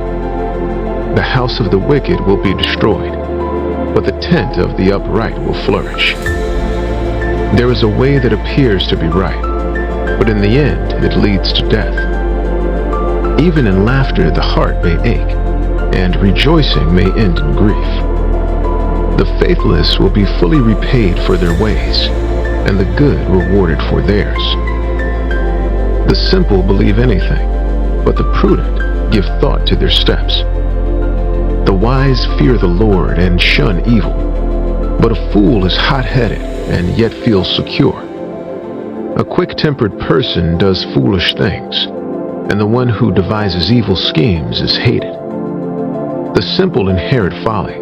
The house of the wicked will be destroyed, but the tent of the upright will flourish. There is a way that appears to be right, but in the end it leads to death. Even in laughter the heart may ache, and rejoicing may end in grief. The faithless will be fully repaid for their ways, and the good rewarded for theirs. The simple believe anything, but the prudent give thought to their steps. The wise fear the Lord and shun evil, but a fool is hot-headed and yet feels secure. A quick-tempered person does foolish things, and the one who devises evil schemes is hated. The simple inherit folly,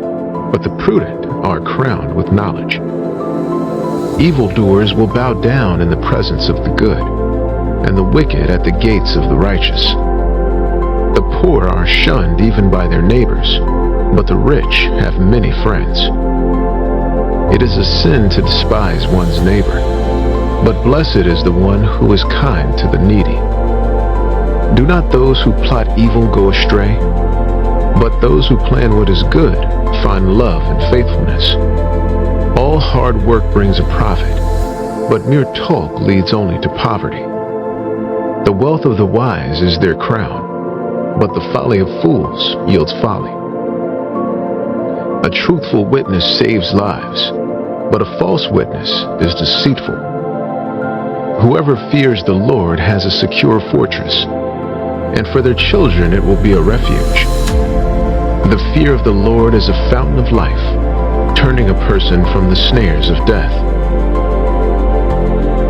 but the prudent are crowned with knowledge. Evildoers will bow down in the presence of the good, and the wicked at the gates of the righteous. The poor are shunned even by their neighbors, but the rich have many friends. It is a sin to despise one's neighbor, but blessed is the one who is kind to the needy. Do not those who plot evil go astray, but those who plan what is good find love and faithfulness. All hard work brings a profit, but mere talk leads only to poverty. The wealth of the wise is their crown, but the folly of fools yields folly. A truthful witness saves lives, but a false witness is deceitful. Whoever fears the Lord has a secure fortress, and for their children it will be a refuge. The fear of the Lord is a fountain of life, turning a person from the snares of death.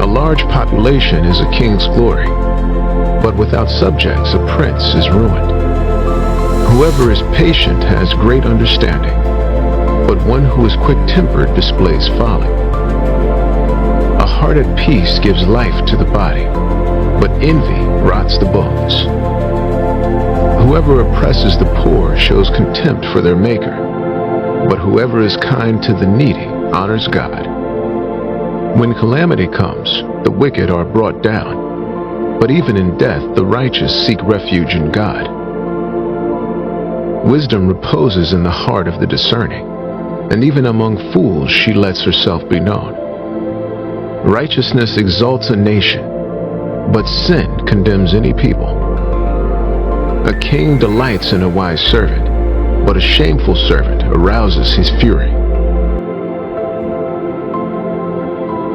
A large population is a king's glory, but without subjects a prince is ruined. Whoever is patient has great understanding, but one who is quick-tempered displays folly. A heart at peace gives life to the body, but envy rots the bones. Whoever oppresses the poor shows contempt for their Maker, but whoever is kind to the needy honors God. When calamity comes, the wicked are brought down, but even in death the righteous seek refuge in God. Wisdom reposes in the heart of the discerning, and even among fools she lets herself be known. Righteousness exalts a nation, but sin condemns any people. A king delights in a wise servant, but a shameful servant arouses his fury.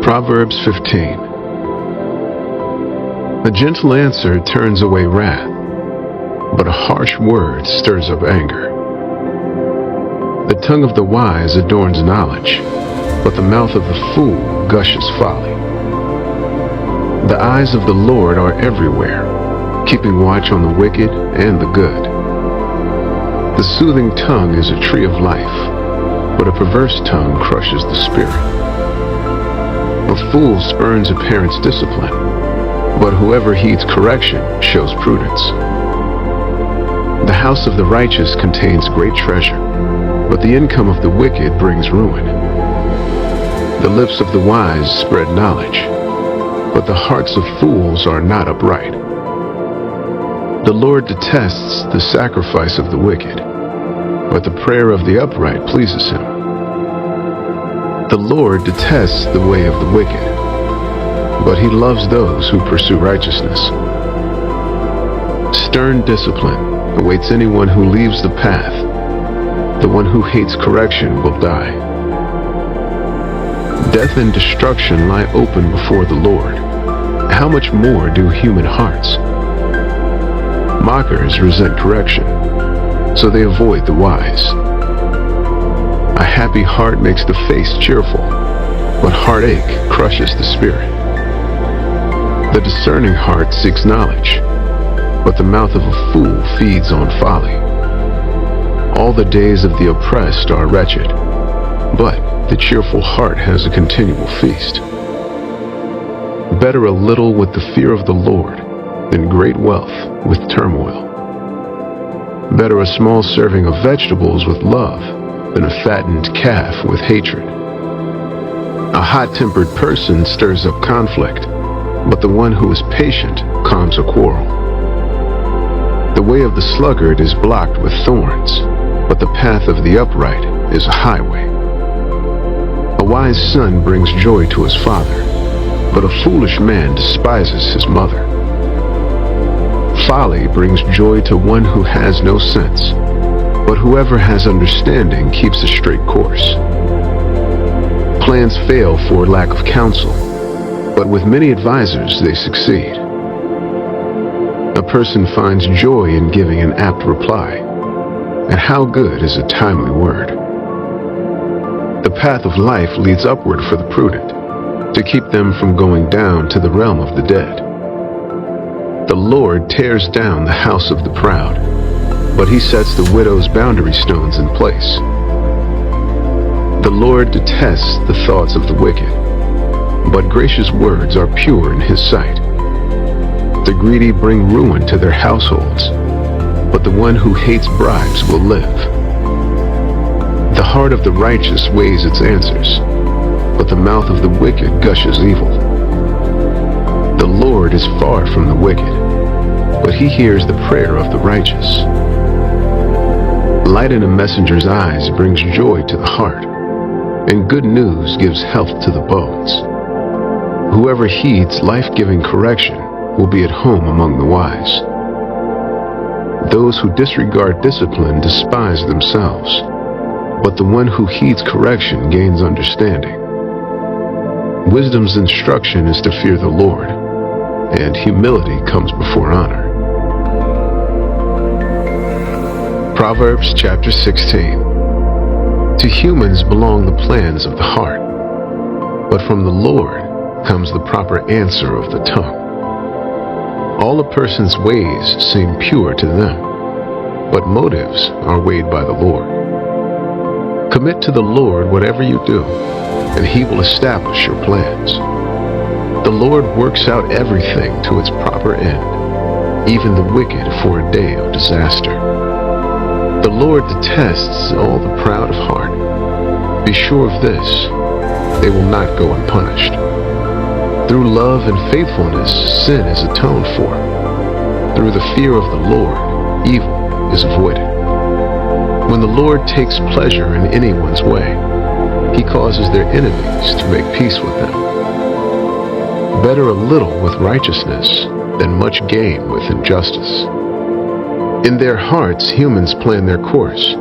Proverbs 15. A gentle answer turns away wrath, but a harsh word stirs up anger. The tongue of the wise adorns knowledge, but the mouth of the fool gushes folly. The eyes of the Lord are everywhere, keeping watch on the wicked and the good. The soothing tongue is a tree of life, but a perverse tongue crushes the spirit. A fool spurns a parent's discipline, but whoever heeds correction shows prudence. The house of the righteous contains great treasure, but the income of the wicked brings ruin. The lips of the wise spread knowledge, but the hearts of fools are not upright. The Lord detests the sacrifice of the wicked, but the prayer of the upright pleases him. The Lord detests the way of the wicked, but he loves those who pursue righteousness. Stern discipline awaits anyone who leaves the path. The one who hates correction will die. Death and destruction lie open before the Lord. How much more do human hearts? Mockers resent correction, so they avoid the wise. A happy heart makes the face cheerful, but heartache crushes the spirit. The discerning heart seeks knowledge, but the mouth of a fool feeds on folly. All the days of the oppressed are wretched, but the cheerful heart has a continual feast. Better a little with the fear of the Lord than great wealth with turmoil. Better a small serving of vegetables with love than a fattened calf with hatred. A hot-tempered person stirs up conflict, but the one who is patient calms a quarrel. The way of the sluggard is blocked with thorns, but the path of the upright is a highway. A wise son brings joy to his father, but a foolish man despises his mother. Folly brings joy to one who has no sense, but whoever has understanding keeps a straight course. Plans fail for lack of counsel, but with many advisors they succeed. A person finds joy in giving an apt reply, and how good is a timely word. The path of life leads upward for the prudent, to keep them from going down to the realm of the dead. The Lord tears down the house of the proud, but he sets the widow's boundary stones in place. The Lord detests the thoughts of the wicked, but gracious words are pure in his sight. The greedy bring ruin to their households, but the one who hates bribes will live. The heart of the righteous weighs its answers, but the mouth of the wicked gushes evil. The Lord is far from the wicked, but he hears the prayer of the righteous. Light in a messenger's eyes brings joy to the heart, and good news gives health to the bones. Whoever heeds life-giving correction will be at home among the wise. Those who disregard discipline despise themselves, but the one who heeds correction gains understanding. Wisdom's instruction is to fear the Lord, and humility comes before honor. Proverbs chapter 16. To humans belong the plans of the heart, but from the Lord comes the proper answer of the tongue. All a person's ways seem pure to them, but motives are weighed by the Lord. Commit to the Lord whatever you do, and he will establish your plans. The Lord works out everything to its proper end, even the wicked for a day of disaster. The Lord detests all the proud of heart. Be sure of this, they will not go unpunished. Through love and faithfulness, sin is atoned for. Through the fear of the Lord, evil is avoided. When the Lord takes pleasure in anyone's way, he causes their enemies to make peace with them. Better a little with righteousness than much gain with injustice. In their hearts humans plan their course,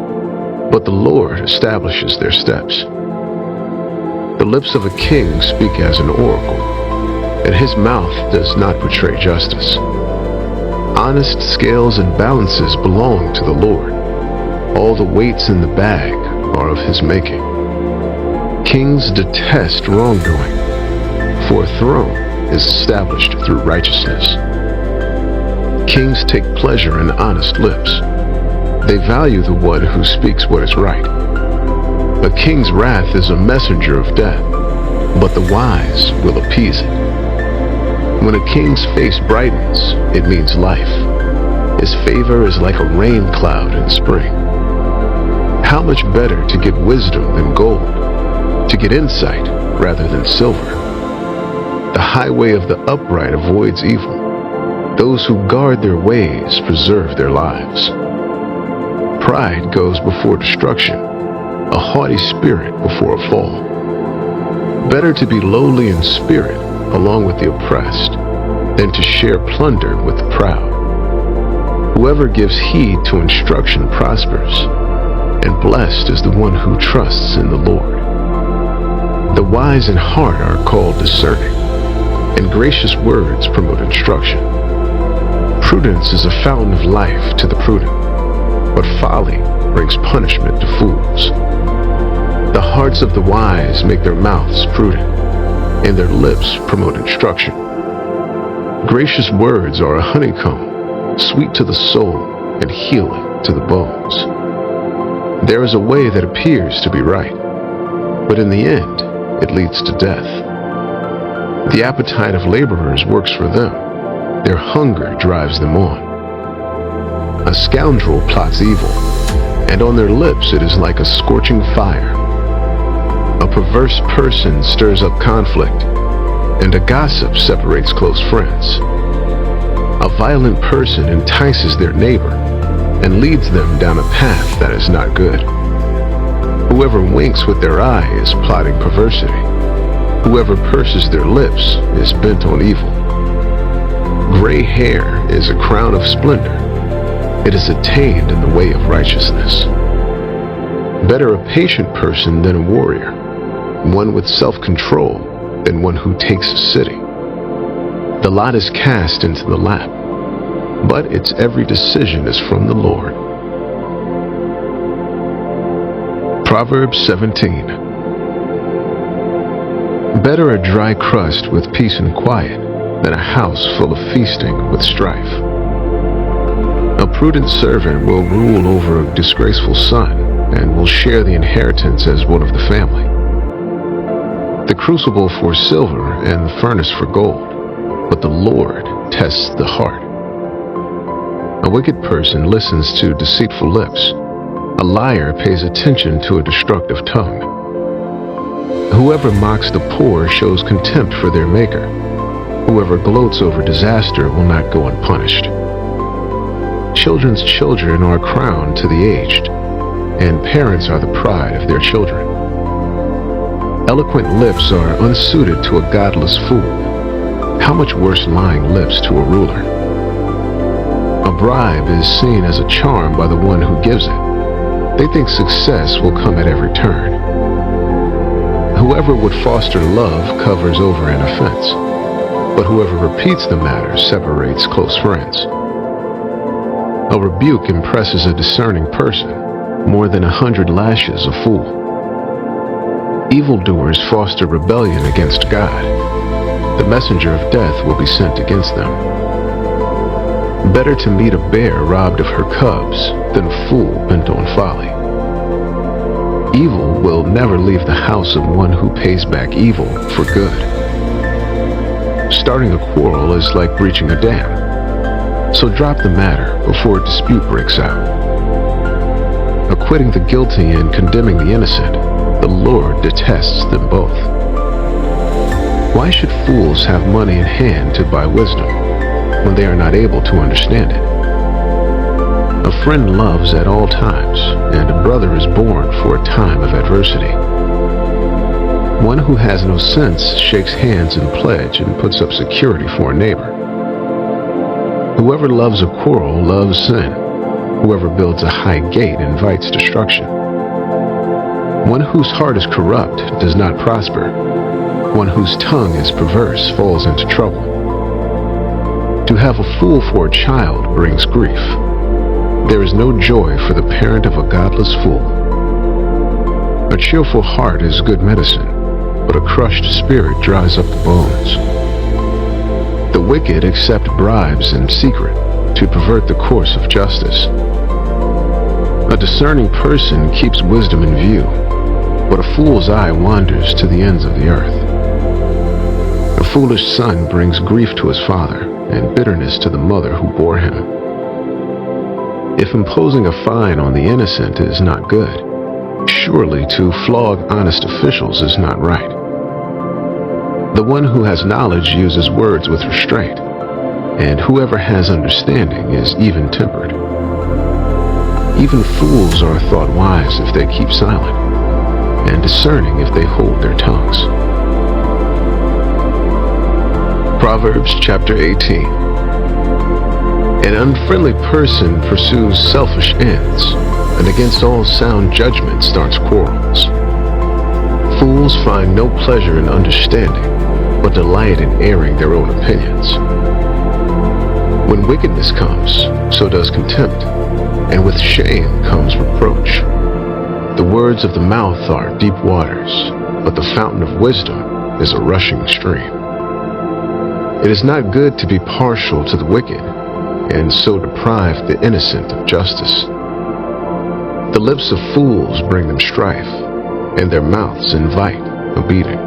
but the Lord establishes their steps. The lips of a king speak as an oracle, and his mouth does not betray justice. Honest scales and balances belong to the Lord. All the weights in the bag are of his making. Kings detest wrongdoing, for a throne is established through righteousness. Kings take pleasure in honest lips. They value the one who speaks what is right. A king's wrath is a messenger of death, but the wise will appease it. When a king's face brightens, it means life. His favor is like a rain cloud in spring. How much better to get wisdom than gold, to get insight rather than silver. The highway of the upright avoids evil, Those who guard their ways preserve their lives. Pride goes before destruction, a haughty spirit before a fall. Better to be lowly in spirit along with the oppressed than to share plunder with the proud. Whoever gives heed to instruction prospers, and blessed is the one who trusts in the Lord. The wise in heart are called discerning, and gracious words promote instruction. Prudence is a fountain of life to the prudent, but folly brings punishment to fools. The hearts of the wise make their mouths prudent, and their lips promote instruction. Gracious words are a honeycomb, sweet to the soul and healing to the bones. There is a way that appears to be right, but in the end it leads to death. The appetite of laborers works for them. Their hunger drives them on. A scoundrel plots evil, and on their lips it is like a scorching fire. A perverse person stirs up conflict, and a gossip separates close friends. A violent person entices their neighbor and leads them down a path that is not good. Whoever winks with their eye is plotting perversity. Whoever purses their lips is bent on evil. Gray hair is a crown of splendor. It is attained in the way of righteousness. Better a patient person than a warrior, one with self-control than one who takes a city. The lot is cast into the lap, but its every decision is from the Lord. Proverbs 17. Better a dry crust with peace and quiet than a house full of feasting with strife. A prudent servant will rule over a disgraceful son and will share the inheritance as one of the family. The crucible for silver and the furnace for gold, but the Lord tests the heart. A wicked person listens to deceitful lips. A liar pays attention to a destructive tongue. Whoever mocks the poor shows contempt for their maker. Whoever gloats over disaster will not go unpunished. Children's children are a crown to the aged, and parents are the pride of their children. Eloquent lips are unsuited to a godless fool. How much worse lying lips to a ruler? A bribe is seen as a charm by the one who gives it. They think success will come at every turn. Whoever would foster love covers over an offense, but whoever repeats the matter separates close friends. A rebuke impresses a discerning person more than 100 lashes a fool. Evildoers foster rebellion against God. The messenger of death will be sent against them. Better to meet a bear robbed of her cubs than a fool bent on folly. Evil will never leave the house of one who pays back evil for good. Starting a quarrel is like breaching a dam, so drop the matter before a dispute breaks out. Acquitting the guilty and condemning the innocent, the Lord detests them both. Why should fools have money in hand to buy wisdom when they are not able to understand it? A friend loves at all times, and a brother is born for a time of adversity. One who has no sense shakes hands in pledge and puts up security for a neighbor. Whoever loves a quarrel loves sin. Whoever builds a high gate invites destruction. One whose heart is corrupt does not prosper. One whose tongue is perverse falls into trouble. To have a fool for a child brings grief. There is no joy for the parent of a godless fool. A cheerful heart is good medicine, but a crushed spirit dries up the bones. The wicked accept bribes in secret to pervert the course of justice. A discerning person keeps wisdom in view, but a fool's eye wanders to the ends of the earth. A foolish son brings grief to his father and bitterness to the mother who bore him. If imposing a fine on the innocent is not good, surely to flog honest officials is not right. The one who has knowledge uses words with restraint. and whoever has understanding is even-tempered. Even fools are thought wise if they keep silent, and discerning if they hold their tongues. Proverbs chapter 18. An unfriendly person pursues selfish ends, and against all sound judgment starts quarrels. Fools find no pleasure in understanding, but delight in airing their own opinions. When wickedness comes, so does contempt, and with shame comes reproach. The words of the mouth are deep waters, but the fountain of wisdom is a rushing stream. It is not good to be partial to the wicked, and so deprive the innocent of justice. The lips of fools bring them strife, and their mouths invite a beating.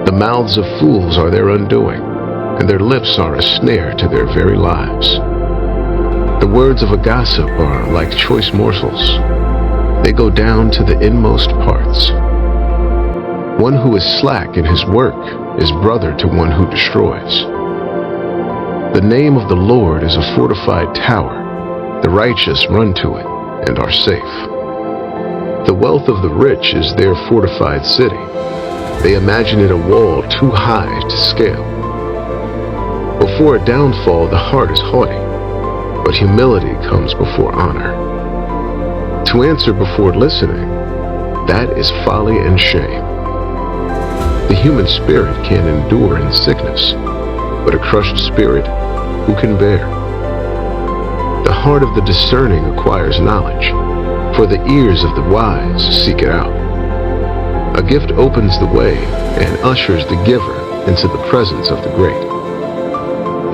The mouths of fools are their undoing, and their lips are a snare to their very lives. The words of a gossip are like choice morsels. They go down to the inmost parts. One who is slack in his work is brother to one who destroys. The name of the Lord is a fortified tower. The righteous run to it and are safe. The wealth of the rich is their fortified city. They imagine it a wall too high to scale. Before a downfall, the heart is haughty, but humility comes before honor. To answer before listening, that is folly and shame. The human spirit can endure in sickness, but a crushed spirit who can bear? The heart of the discerning acquires knowledge, for the ears of the wise seek it out. A gift opens the way and ushers the giver into the presence of the great.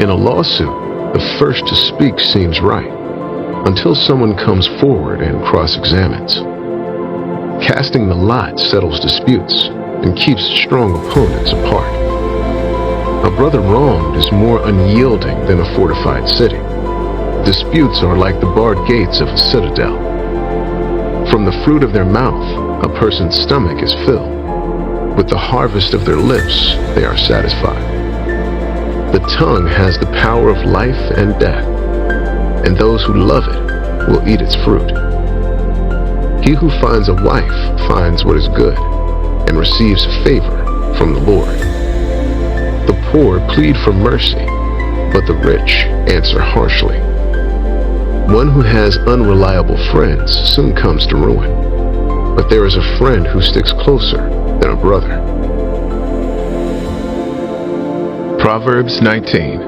In a lawsuit, the first to speak seems right, until someone comes forward and cross-examines. Casting the lot settles disputes and keeps strong opponents apart. A brother wronged is more unyielding than a fortified city. Disputes are like the barred gates of a citadel. From the fruit of their mouth, a person's stomach is filled. With the harvest of their lips, they are satisfied. The tongue has the power of life and death, and those who love it will eat its fruit. He who finds a wife finds what is good, and receives favor from the Lord. The poor plead for mercy, but the rich answer harshly. One who has unreliable friends soon comes to ruin, but there is a friend who sticks closer than a brother. Proverbs 19.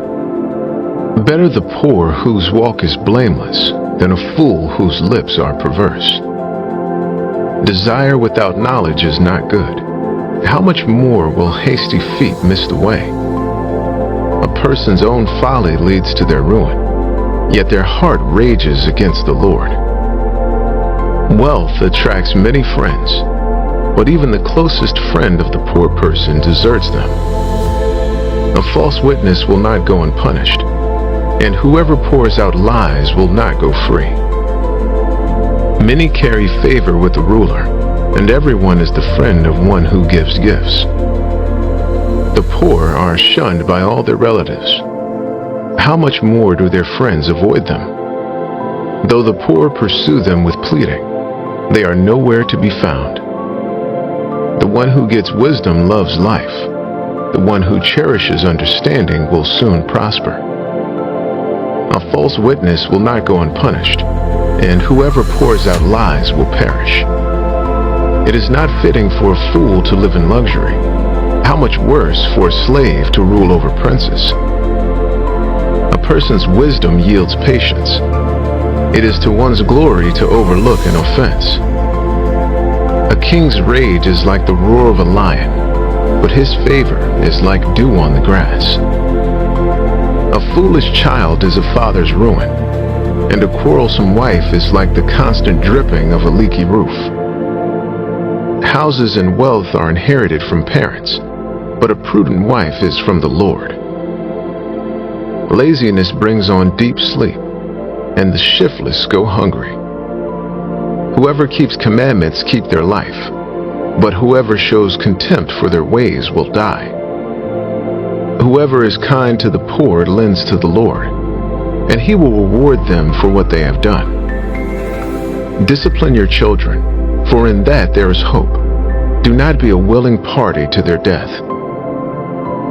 Better the poor whose walk is blameless than a fool whose lips are perverse. Desire without knowledge is not good. How much more will hasty feet miss the way? A person's own folly leads to their ruin, yet their heart rages against the Lord. Wealth attracts many friends, but even the closest friend of the poor person deserts them. A false witness will not go unpunished, and whoever pours out lies will not go free. Many carry favor with the ruler, and everyone is the friend of one who gives gifts. The poor are shunned by all their relatives. How much more do their friends avoid them? Though the poor pursue them with pleading, they are nowhere to be found. The one who gets wisdom loves life. The one who cherishes understanding will soon prosper. A false witness will not go unpunished, and whoever pours out lies will perish. It is not fitting for a fool to live in luxury. How much worse for a slave to rule over princes? A person's wisdom yields patience. It is to one's glory to overlook an offense. A king's rage is like the roar of a lion, but his favor is like dew on the grass. A foolish child is a father's ruin, and a quarrelsome wife is like the constant dripping of a leaky roof. Houses and wealth are inherited from parents, but a prudent wife is from the Lord. Laziness brings on deep sleep, and the shiftless go hungry. Whoever keeps commandments keep their life, but whoever shows contempt for their ways will die. Whoever is kind to the poor lends to the Lord, and he will reward them for what they have done. Discipline your children, for in that there is hope. Do not be a willing party to their death.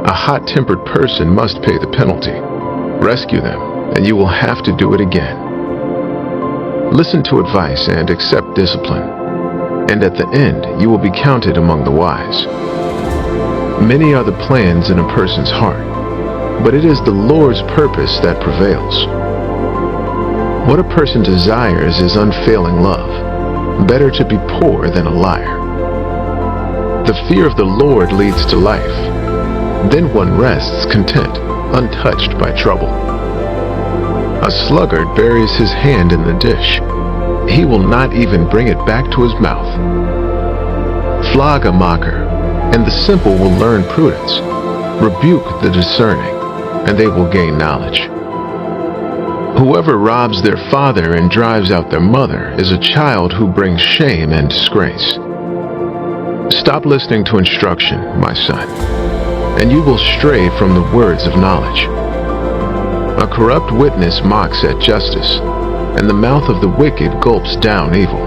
A hot-tempered person must pay the penalty. Rescue them, and you will have to do it again. Listen to advice and accept discipline, and at the end you will be counted among the wise. Many are the plans in a person's heart, but it is the Lord's purpose that prevails. What a person desires is unfailing love. Better to be poor than a liar. The fear of the Lord leads to life. Then one rests content, untouched by trouble. A sluggard buries his hand in the dish. He will not even bring it back to his mouth. Flog a mocker, and the simple will learn prudence. Rebuke the discerning, and they will gain knowledge. Whoever robs their father and drives out their mother is a child who brings shame and disgrace. Stop listening to instruction, my son, and you will stray from the words of knowledge. A corrupt witness mocks at justice, and the mouth of the wicked gulps down evil.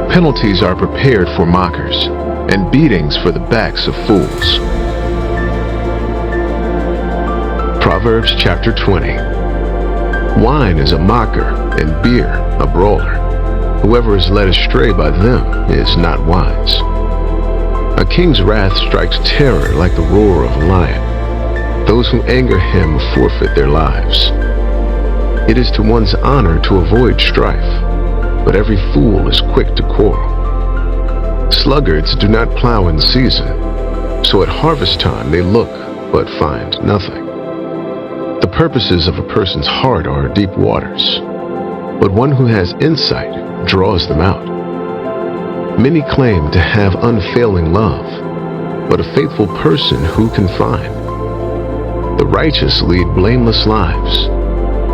Penalties are prepared for mockers, and beatings for the backs of fools. Proverbs chapter 20. Wine is a mocker, and beer a brawler. Whoever is led astray by them is not wise. A king's wrath strikes terror like the roar of a lion. Those who anger him forfeit their lives. It is to one's honor to avoid strife, but every fool is quick to quarrel. Sluggards do not plow in season, so at harvest time they look but find nothing. The purposes of a person's heart are deep waters, but one who has insight draws them out. Many claim to have unfailing love, but a faithful person who can find? The righteous lead blameless lives.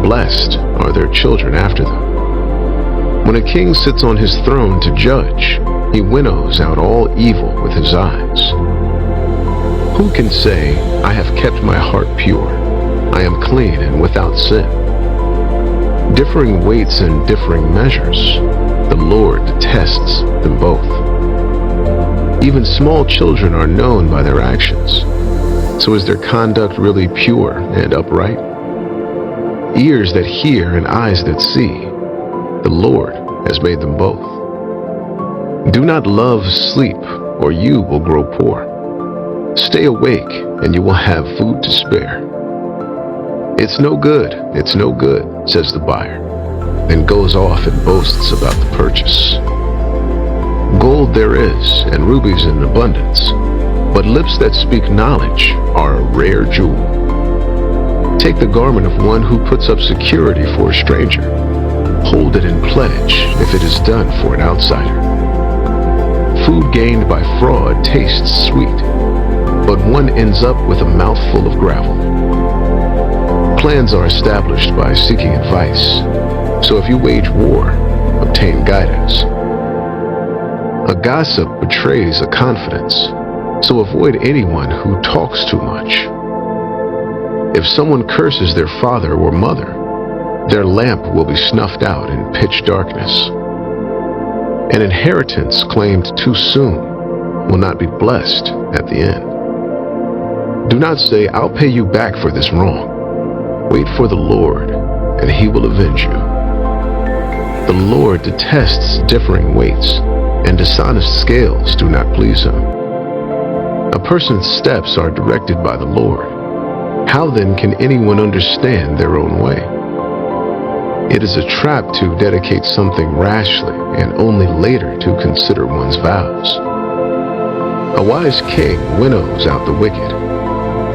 Blessed are their children after them. When a king sits on his throne to judge, he winnows out all evil with his eyes. Who can say, I have kept my heart pure, I am clean and without sin? Differing weights and differing measures, the Lord detests them both. Even small children are known by their actions. So is their conduct really pure and upright? Ears that hear and eyes that see, the Lord has made them both. Do not love sleep, or you will grow poor. Stay awake, and you will have food to spare. It's no good, says the buyer, and goes off and boasts about the purchase. Gold there is, and rubies in abundance, but lips that speak knowledge are a rare jewel. Take the garment of one who puts up security for a stranger. Hold it in pledge if it is done for an outsider. Food gained by fraud tastes sweet, but one ends up with a mouthful of gravel. Plans are established by seeking advice, so if you wage war, obtain guidance. A gossip betrays a confidence, so avoid anyone who talks too much. If someone curses their father or mother, their lamp will be snuffed out in pitch darkness. An inheritance claimed too soon will not be blessed at the end. Do not say, I'll pay you back for this wrong. Wait for the Lord, and he will avenge you. The Lord detests differing weights, and dishonest scales do not please him. A person's steps are directed by the Lord. How then can anyone understand their own way? It is a trap to dedicate something rashly and only later to consider one's vows. A wise king winnows out the wicked.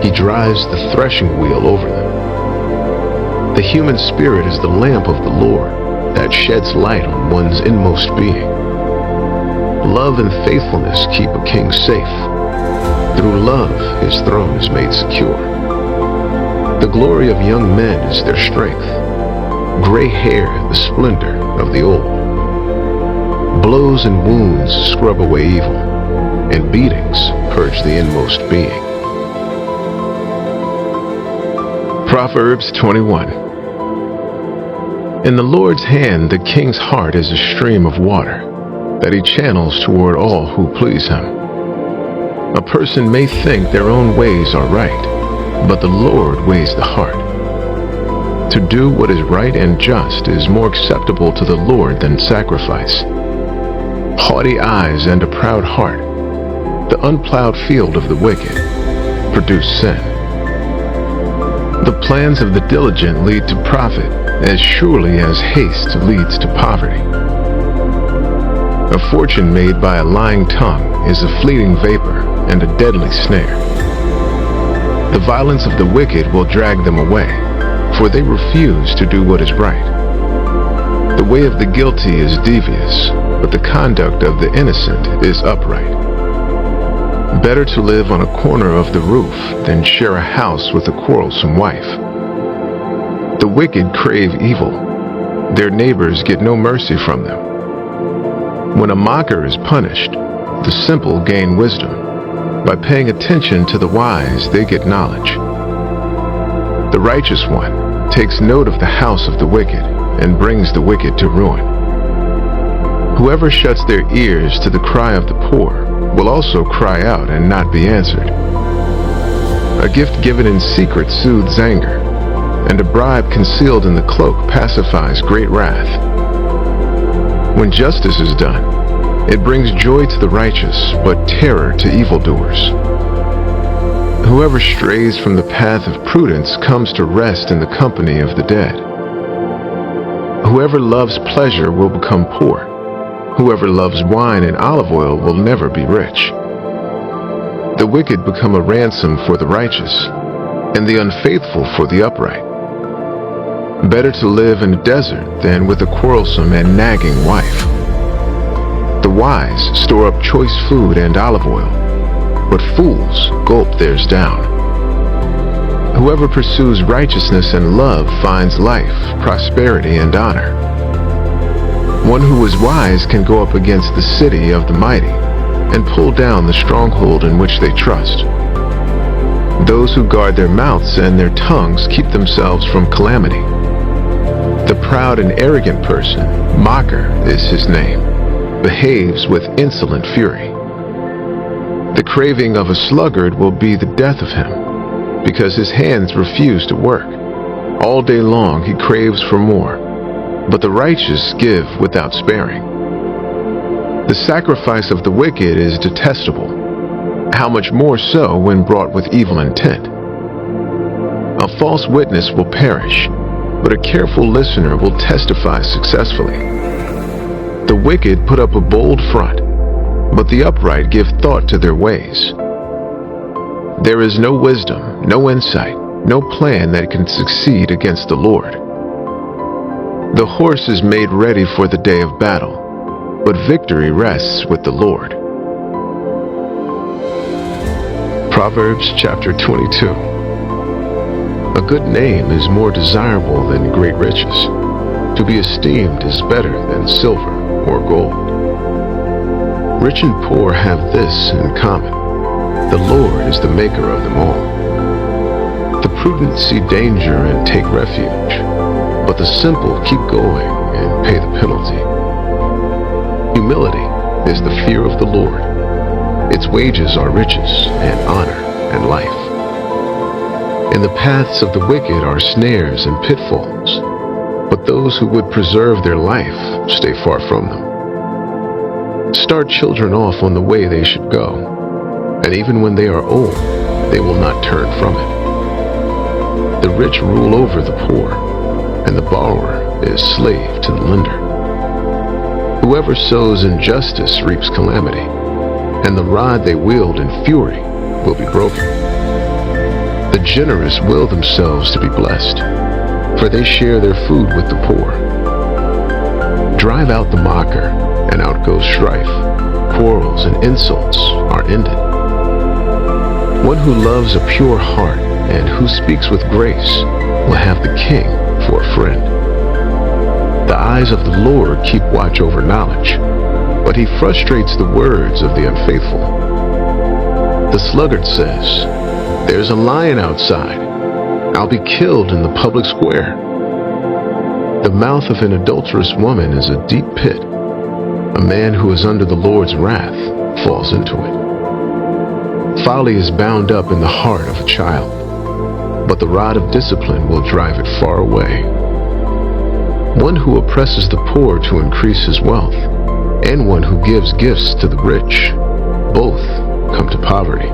He drives the threshing wheel over them. The human spirit is the lamp of the Lord that sheds light on one's inmost being. Love and faithfulness keep a king safe. Through love, his throne is made secure. The glory of young men is their strength. Gray hair, the splendor of the old. Blows and wounds scrub away evil, and beatings purge the inmost being. Proverbs 21. In the Lord's hand the king's heart is a stream of water, that he channels toward all who please him. A person may think their own ways are right, but the Lord weighs the heart. To do what is right and just is more acceptable to the Lord than sacrifice. Haughty eyes and a proud heart, the unplowed field of the wicked, produce sin. The plans of the diligent lead to profit, as surely as haste leads to poverty. A fortune made by a lying tongue is a fleeting vapor and a deadly snare. The violence of the wicked will drag them away, for they refuse to do what is right. The way of the guilty is devious, but the conduct of the innocent is upright. Better to live on a corner of the roof than share a house with a quarrelsome wife. The wicked crave evil. Their neighbors get no mercy from them. When a mocker is punished, the simple gain wisdom. By paying attention to the wise, they get knowledge. The righteous one takes note of the house of the wicked and brings the wicked to ruin. Whoever shuts their ears to the cry of the poor will also cry out and not be answered. A gift given in secret soothes anger, and a bribe concealed in the cloak pacifies great wrath. When justice is done, it brings joy to the righteous, but terror to evildoers. Whoever strays from the path of prudence comes to rest in the company of the dead. Whoever loves pleasure will become poor. Whoever loves wine and olive oil will never be rich. The wicked become a ransom for the righteous, and the unfaithful for the upright. Better to live in a desert than with a quarrelsome and nagging wife. The wise store up choice food and olive oil, but fools gulp theirs down. Whoever pursues righteousness and love finds life, prosperity, and honor. One who is wise can go up against the city of the mighty and pull down the stronghold in which they trust. Those who guard their mouths and their tongues keep themselves from calamity. The proud and arrogant person, mocker is his name, behaves with insolent fury. The craving of a sluggard will be the death of him, because his hands refuse to work. All day long he craves for more, but the righteous give without sparing. The sacrifice of the wicked is detestable, how much more so when brought with evil intent. A false witness will perish, but a careful listener will testify successfully. The wicked put up a bold front, but the upright give thought to their ways. There is no wisdom, no insight, no plan that can succeed against the Lord. The horse is made ready for the day of battle, but victory rests with the Lord. Proverbs chapter 22. A good name is more desirable than great riches. To be esteemed is better than silver or gold. Rich and poor have this in common: the Lord is the maker of them all. The prudent see danger and take refuge, but the simple keep going and pay the penalty. Humility is the fear of the Lord. Its wages are riches and honor and life. In the paths of the wicked are snares and pitfalls, but those who would preserve their life stay far from them. Start children off on the way they should go, and even when they are old, they will not turn from it. The rich rule over the poor, and the borrower is slave to the lender. Whoever sows injustice reaps calamity, and the rod they wield in fury will be broken. The generous will themselves to be blessed, for they share their food with the poor. Drive out the mocker, and out goes strife. Quarrels and insults are ended. One who loves a pure heart and who speaks with grace will have the king for a friend. The eyes of the Lord keep watch over knowledge, but he frustrates the words of the unfaithful. The sluggard says, "There's a lion outside," I'll be killed in the public square. The mouth of an adulterous woman is a deep pit. A man who is under the Lord's wrath falls into it. Folly is bound up in the heart of a child, but the rod of discipline will drive it far away. One who oppresses the poor to increase his wealth, and one who gives gifts to the rich, both come to poverty.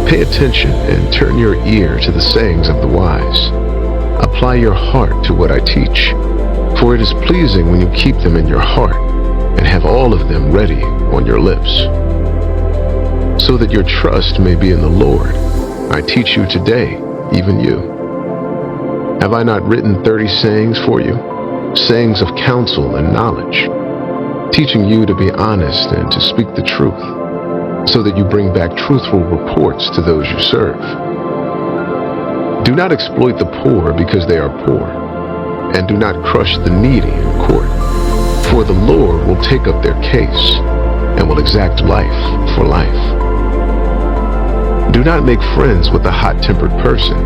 Pay attention and turn your ear to the sayings of the wise. Apply your heart to what I teach, for it is pleasing when you keep them in your heart and have all of them ready on your lips, so that your trust may be in the Lord. I teach you today, even you. Have I not written 30 sayings for you, sayings of counsel and knowledge, teaching you to be honest and to speak the truth, so that you bring back truthful reports to those you serve? Do not exploit the poor because they are poor, and do not crush the needy in court, for the Lord will take up their case and will exact life for life. Do not make friends with a hot-tempered person.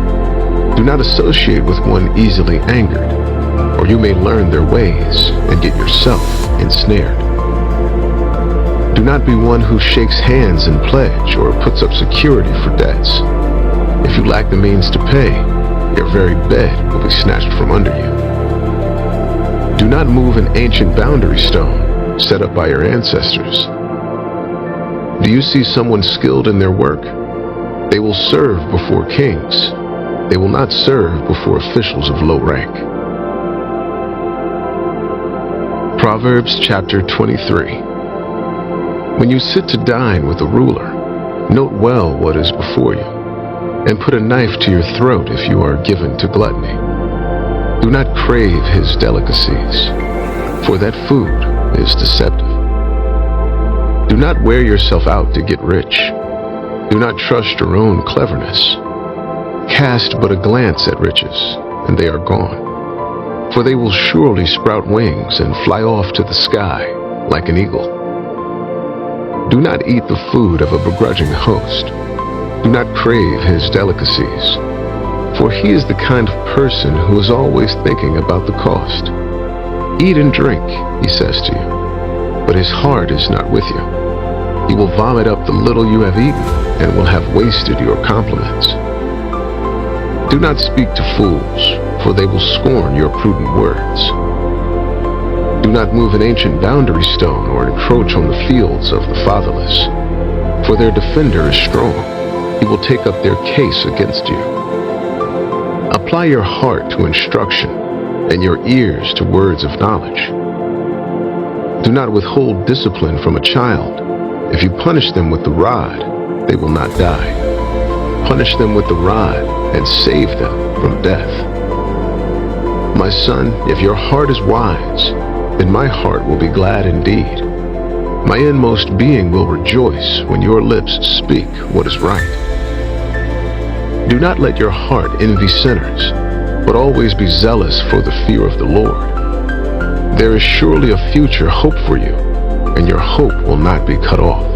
Do not associate with one easily angered, or you may learn their ways and get yourself ensnared. Do not be one who shakes hands in pledge or puts up security for debts. If you lack the means to pay, your very bed will be snatched from under you. Do not move an ancient boundary stone set up by your ancestors. Do you see someone skilled in their work? They will serve before kings. They will not serve before officials of low rank. Proverbs chapter 23. When you sit to dine with a ruler, note well what is before you, and put a knife to your throat if you are given to gluttony. Do not crave his delicacies, for that food is deceptive. Do not wear yourself out to get rich. Do not trust your own cleverness. Cast but a glance at riches, and they are gone, for they will surely sprout wings and fly off to the sky like an eagle. Do not eat the food of a begrudging host. Do not crave his delicacies, for he is the kind of person who is always thinking about the cost. Eat and drink, he says to you, but his heart is not with you. He will vomit up the little you have eaten and will have wasted your compliments. Do not speak to fools, for they will scorn your prudent words. Do not move an ancient boundary stone or encroach on the fields of the fatherless, for their defender is strong. He will take up their case against you. Apply your heart to instruction and your ears to words of knowledge. Do not withhold discipline from a child. If you punish them with the rod, they will not die. Punish them with the rod and save them from death. My son, if your heart is wise, then my heart will be glad indeed. My inmost being will rejoice when your lips speak what is right. Do not let your heart envy sinners, but always be zealous for the fear of the Lord. There is surely a future hope for you, and your hope will not be cut off.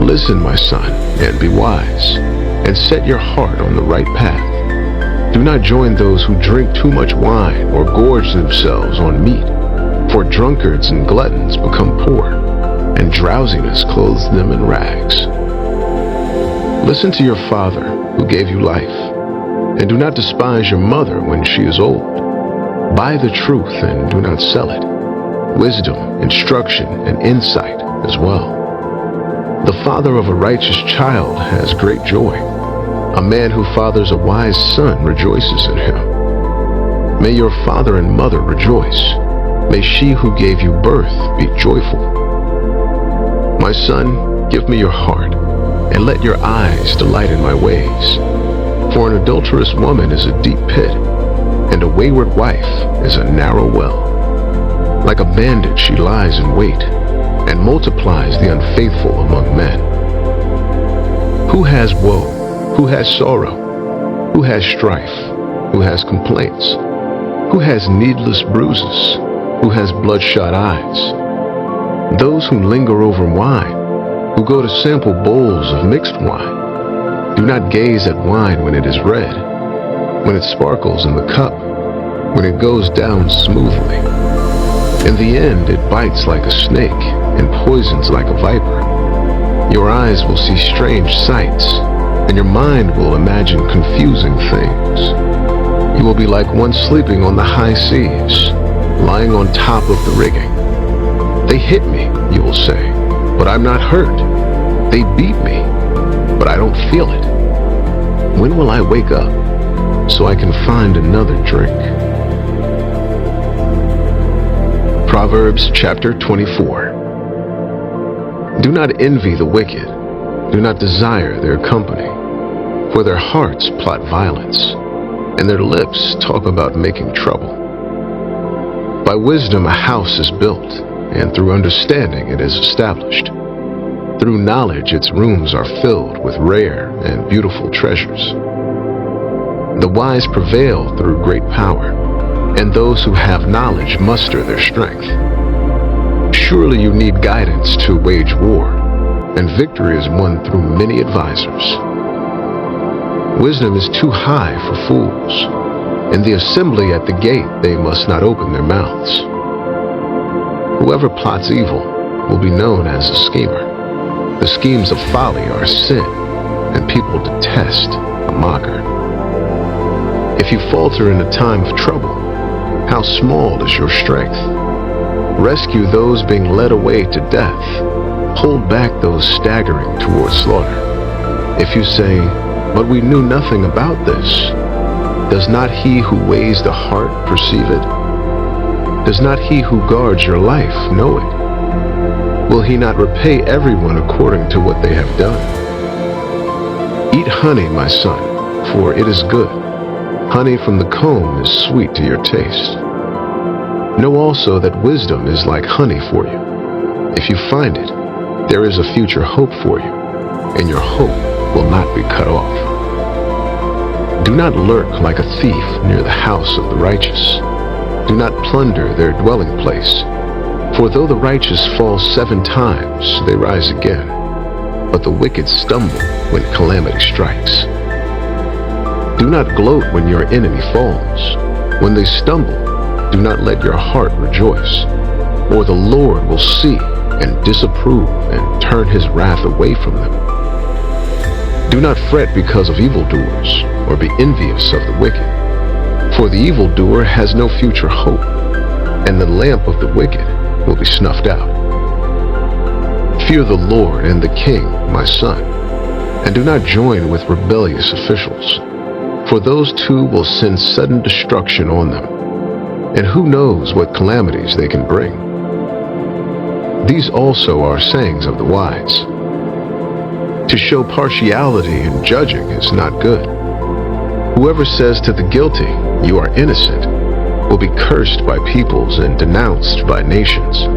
Listen, my son, and be wise, and set your heart on the right path. Do not join those who drink too much wine or gorge themselves on meat, for drunkards and gluttons become poor, and drowsiness clothes them in rags. Listen to your father, who gave you life, and do not despise your mother when she is old. Buy the truth and do not sell it, wisdom, instruction, and insight as well. The father of a righteous child has great joy. A man who fathers a wise son rejoices in him. May your father and mother rejoice. May she who gave you birth be joyful. My son, give me your heart, and let your eyes delight in my ways. For an adulterous woman is a deep pit, and a wayward wife is a narrow well. Like a bandit she lies in wait, and multiplies the unfaithful among men. Who has woe? Who has sorrow? Who has strife? Who has complaints? Who has needless bruises? Who has bloodshot eyes? Those who linger over wine, who go to sample bowls of mixed wine. Do not gaze at wine when it is red, when it sparkles in the cup, when it goes down smoothly. In the end, it bites like a snake and poisons like a viper. Your eyes will see strange sights, and your mind will imagine confusing things. You will be like one sleeping on the high seas, lying on top of the rigging. They hit me, you will say, but I'm not hurt. They beat me, but I don't feel it. When will I wake up so I can find another drink? Proverbs chapter 24. Do not envy the wicked. Do not desire their company. For their hearts plot violence, and their lips talk about making trouble. By wisdom a house is built, and through understanding it is established. Through knowledge its rooms are filled with rare and beautiful treasures. The wise prevail through great power, and those who have knowledge muster their strength. Surely you need guidance to wage war, and victory is won through many advisors. Wisdom is too high for fools. In the assembly at the gate they must not open their mouths. Whoever plots evil will be known as a schemer. The schemes of folly are sin, and people detest a mocker. If you falter in a time of trouble, how small is your strength? Rescue those being led away to death. Hold back those staggering towards slaughter. If you say, "But we knew nothing about this," does not he who weighs the heart perceive it? Does not he who guards your life know it? Will he not repay everyone according to what they have done? Eat honey, my son, for it is good. Honey from the comb is sweet to your taste. Know also that wisdom is like honey for you. If you find it, there is a future hope for you, and your hope will not be cut off. Do not lurk like a thief near the house of the righteous. Do not plunder their dwelling place. For though the righteous fall 7 times, they rise again. But the wicked stumble when calamity strikes. Do not gloat when your enemy falls. When they stumble, do not let your heart rejoice. Or the Lord will see and disapprove and turn his wrath away from them. Do not fret because of evildoers, or be envious of the wicked. For the evildoer has no future hope, and the lamp of the wicked will be snuffed out. Fear the Lord and the king, my son, and do not join with rebellious officials, for those two will send sudden destruction on them, and who knows what calamities they can bring. These also are sayings of the wise. To show partiality in judging is not good. Whoever says to the guilty, "You are innocent," will be cursed by peoples and denounced by nations.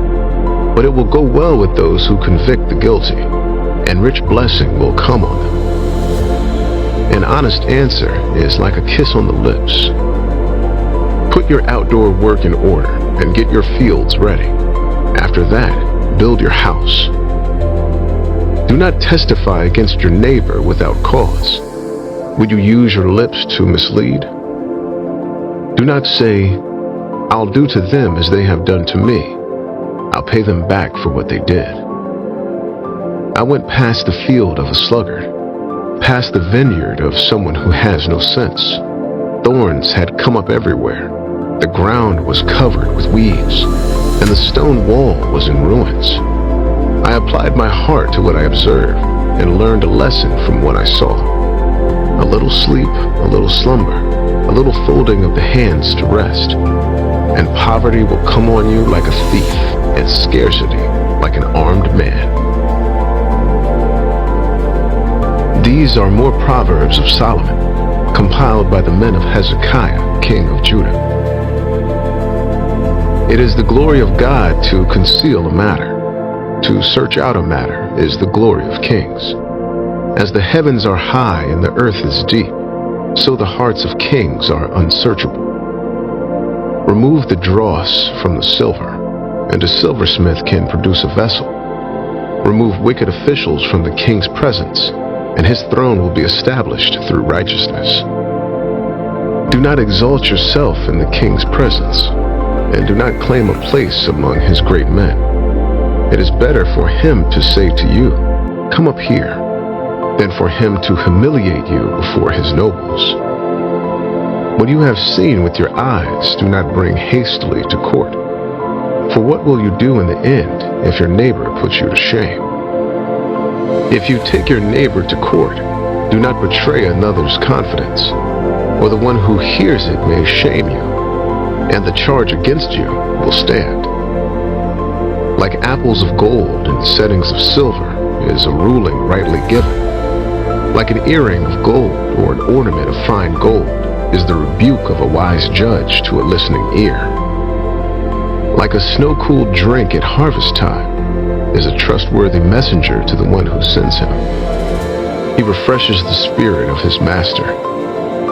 But it will go well with those who convict the guilty, and rich blessing will come on them. An honest answer is like a kiss on the lips. Put your outdoor work in order and get your fields ready. After that, build your house. Do not testify against your neighbor without cause. Would you use your lips to mislead? Do not say, "I'll do to them as they have done to me. I'll pay them back for what they did." I went past the field of a sluggard, past the vineyard of someone who has no sense. Thorns had come up everywhere. The ground was covered with weeds, and the stone wall was in ruins. I applied my heart to what I observed and learned a lesson from what I saw. A little sleep, a little slumber, a little folding of the hands to rest, and poverty will come on you like a thief, and scarcity like an armed man. These are more proverbs of Solomon, compiled by the men of Hezekiah, king of Judah. It is the glory of God to conceal a matter. To search out a matter is the glory of kings. As the heavens are high and the earth is deep, so the hearts of kings are unsearchable. Remove the dross from the silver, and a silversmith can produce a vessel. Remove wicked officials from the king's presence, and his throne will be established through righteousness. Do not exalt yourself in the king's presence, and do not claim a place among his great men. It is better for him to say to you, "Come up here," than for him to humiliate you before his nobles. What you have seen with your eyes, do not bring hastily to court. For what will you do in the end if your neighbor puts you to shame? If you take your neighbor to court, do not betray another's confidence, or the one who hears it may shame you, and the charge against you will stand. Like apples of gold and settings of silver is a ruling rightly given. Like an earring of gold or an ornament of fine gold is the rebuke of a wise judge to a listening ear. Like a snow-cooled drink at harvest time is a trustworthy messenger to the one who sends him. He refreshes the spirit of his master.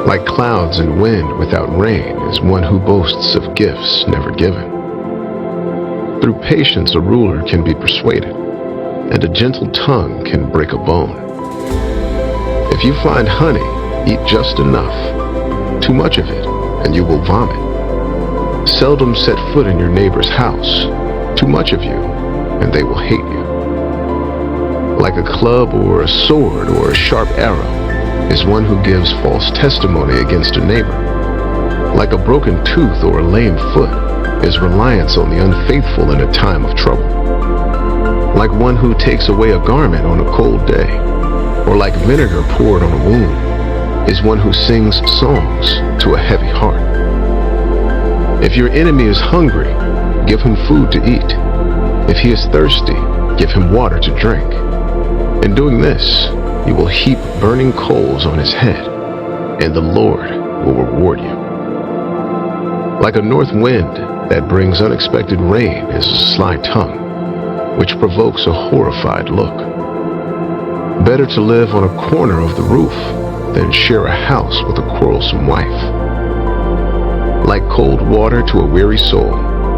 Like clouds and wind without rain is one who boasts of gifts never given. Through patience a ruler can be persuaded, and a gentle tongue can break a bone. If you find honey, eat just enough. Too much of it, and you will vomit. Seldom set foot in your neighbor's house. Too much of you, and they will hate you. Like a club or a sword or a sharp arrow is one who gives false testimony against a neighbor. Like a broken tooth or a lame foot is reliance on the unfaithful in a time of trouble. Like one who takes away a garment on a cold day, or like vinegar poured on a wound, is one who sings songs to a heavy heart. If your enemy is hungry, give him food to eat. If he is thirsty, give him water to drink. In doing this, you will heap burning coals on his head, and the Lord will reward you. Like a north wind that brings unexpected rain is a sly tongue, which provokes a horrified look. Better to live on a corner of the roof than share a house with a quarrelsome wife. Like cold water to a weary soul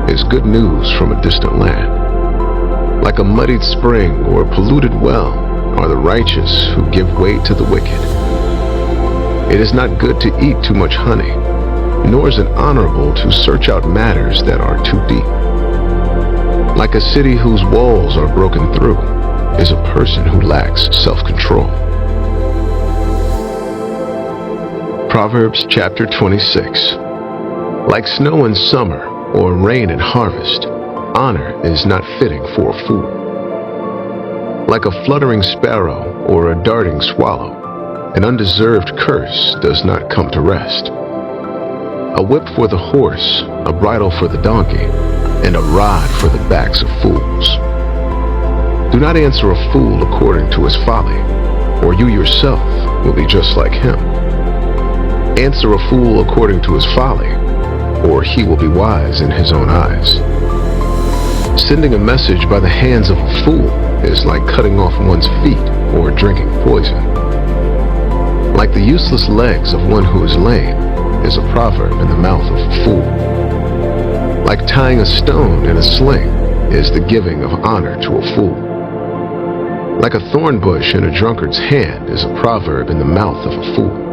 is good news from a distant land. Like a muddied spring or a polluted well are the righteous who give way to the wicked. It is not good to eat too much honey, nor is it honorable to search out matters that are too deep. Like a city whose walls are broken through is a person who lacks self-control. Proverbs chapter 26. Like snow in summer or rain in harvest, honor is not fitting for a fool. Like a fluttering sparrow or a darting swallow, an undeserved curse does not come to rest. A whip for the horse, a bridle for the donkey, and a rod for the backs of fools. Do not answer a fool according to his folly, or you yourself will be just like him. Answer a fool according to his folly, or he will be wise in his own eyes. Sending a message by the hands of a fool is like cutting off one's feet or drinking poison. Like the useless legs of one who is lame is a proverb in the mouth of a fool. Like tying a stone in a sling is the giving of honor to a fool. Like a thorn bush in a drunkard's hand is a proverb in the mouth of a fool.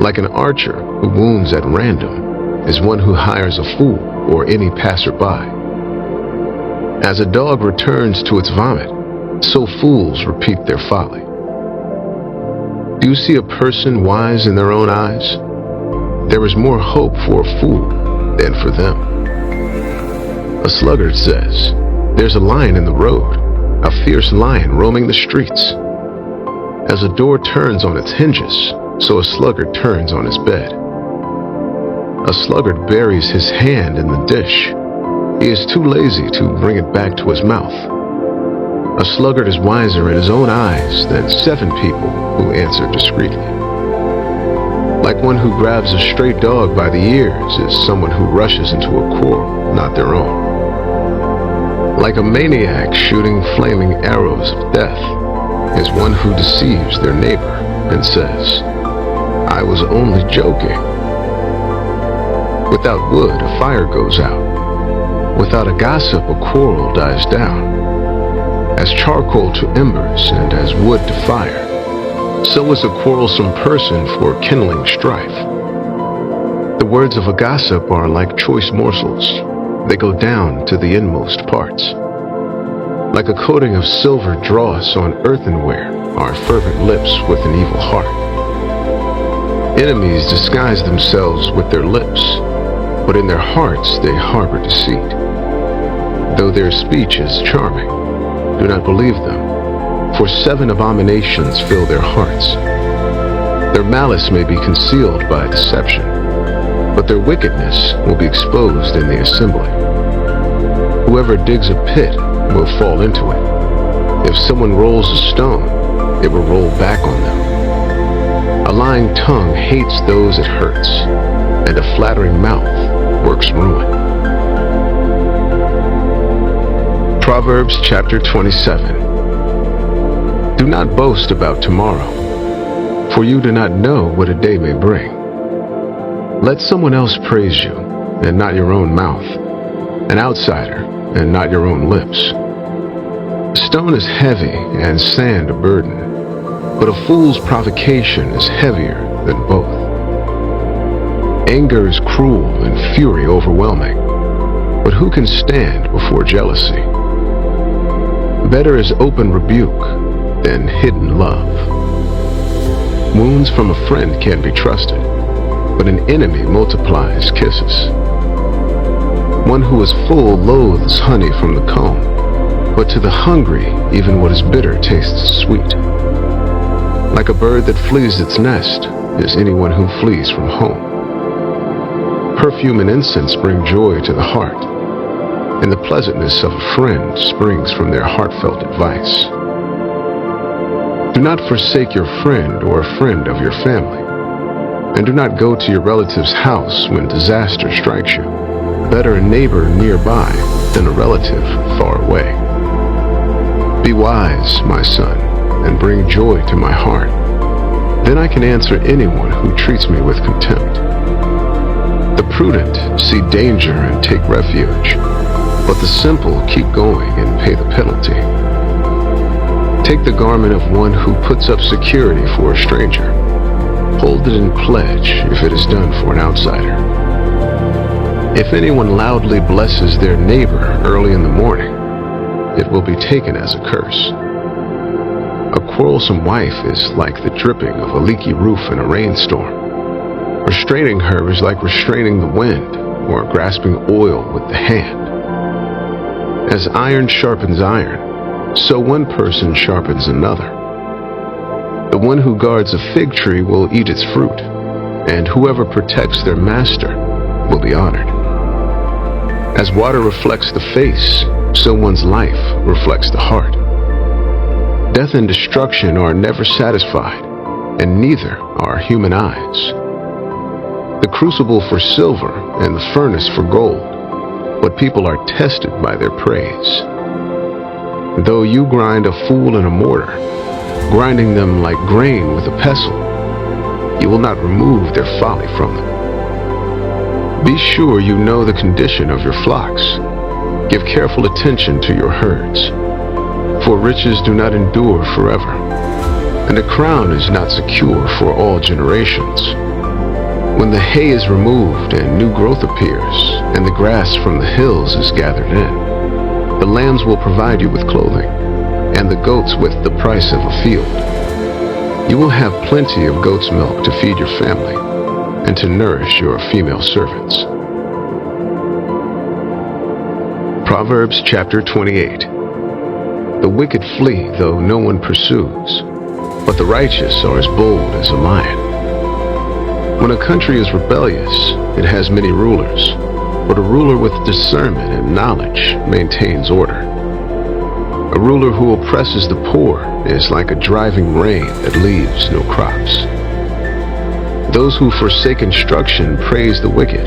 Like an archer who wounds at random is one who hires a fool or any passerby. As a dog returns to its vomit, so fools repeat their folly. Do you see a person wise in their own eyes? There is more hope for a fool than for them. A sluggard says, "There's a lion in the road, a fierce lion roaming the streets." As a door turns on its hinges, so a sluggard turns on his bed. A sluggard buries his hand in the dish. He is too lazy to bring it back to his mouth. A sluggard is wiser in his own eyes than 7 people who answer discreetly. Like one who grabs a stray dog by the ears is someone who rushes into a quarrel not their own. Like a maniac shooting flaming arrows of death is one who deceives their neighbor and says, "I was only joking." Without wood, a fire goes out. Without a gossip, a quarrel dies down. As charcoal to embers and as wood to fire, so is a quarrelsome person for kindling strife. The words of a gossip are like choice morsels. They go down to the inmost parts. Like a coating of silver dross on earthenware are fervent lips with an evil heart. Enemies disguise themselves with their lips, but in their hearts they harbor deceit. Though their speech is charming, do not believe them, for 7 abominations fill their hearts. Their malice may be concealed by deception, but their wickedness will be exposed in the assembly. Whoever digs a pit will fall into it. If someone rolls a stone, it will roll back on them. A lying tongue hates those it hurts, and a flattering mouth works ruin. Proverbs chapter 27. Do not boast about tomorrow, for you do not know what a day may bring. Let someone else praise you, and not your own mouth, an outsider, and not your own lips. Stone is heavy and sand a burden, but a fool's provocation is heavier than both. Anger is cruel and fury overwhelming, but who can stand before jealousy? Better is open rebuke than hidden love. Wounds from a friend can be trusted, but an enemy multiplies kisses. One who is full loathes honey from the comb, but to the hungry even what is bitter tastes sweet. Like a bird that flees its nest is anyone who flees from home. Perfume and incense bring joy to the heart, and the pleasantness of a friend springs from their heartfelt advice. Do not forsake your friend or a friend of your family, and do not go to your relative's house when disaster strikes you. Better a neighbor nearby than a relative far away. Be wise, my son, and bring joy to my heart. Then I can answer anyone who treats me with contempt. The prudent see danger and take refuge, but the simple keep going and pay the penalty. Take the garment of one who puts up security for a stranger. Hold it in pledge if it is done for an outsider. If anyone loudly blesses their neighbor early in the morning, it will be taken as a curse. A quarrelsome wife is like the dripping of a leaky roof in a rainstorm. Restraining her is like restraining the wind or grasping oil with the hand. As iron sharpens iron, so one person sharpens another. The one who guards a fig tree will eat its fruit, and whoever protects their master will be honored. As water reflects the face, so one's life reflects the heart. Death and destruction are never satisfied, and neither are human eyes. The crucible for silver and the furnace for gold, but people are tested by their praise. Though you grind a fool in a mortar, grinding them like grain with a pestle, you will not remove their folly from them. Be sure you know the condition of your flocks. Give careful attention to your herds, for riches do not endure forever, and a crown is not secure for all generations. When the hay is removed and new growth appears, and the grass from the hills is gathered in, the lambs will provide you with clothing, and the goats with the price of a field. You will have plenty of goat's milk to feed your family, and to nourish your female servants. Proverbs chapter 28. The wicked flee though no one pursues, but the righteous are as bold as a lion. When a country is rebellious, it has many rulers, but a ruler with discernment and knowledge maintains order. A ruler who oppresses the poor is like a driving rain that leaves no crops. Those who forsake instruction praise the wicked,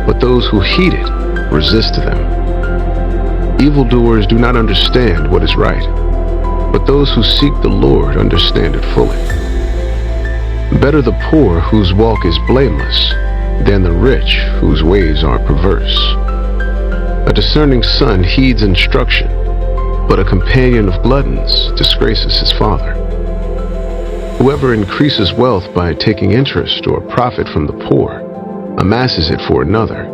but those who heed it resist them. Evildoers do not understand what is right, but those who seek the Lord understand it fully. Better the poor whose walk is blameless than the rich whose ways are perverse. A discerning son heeds instruction, but a companion of gluttons disgraces his father. Whoever increases wealth by taking interest or profit from the poor amasses it for another,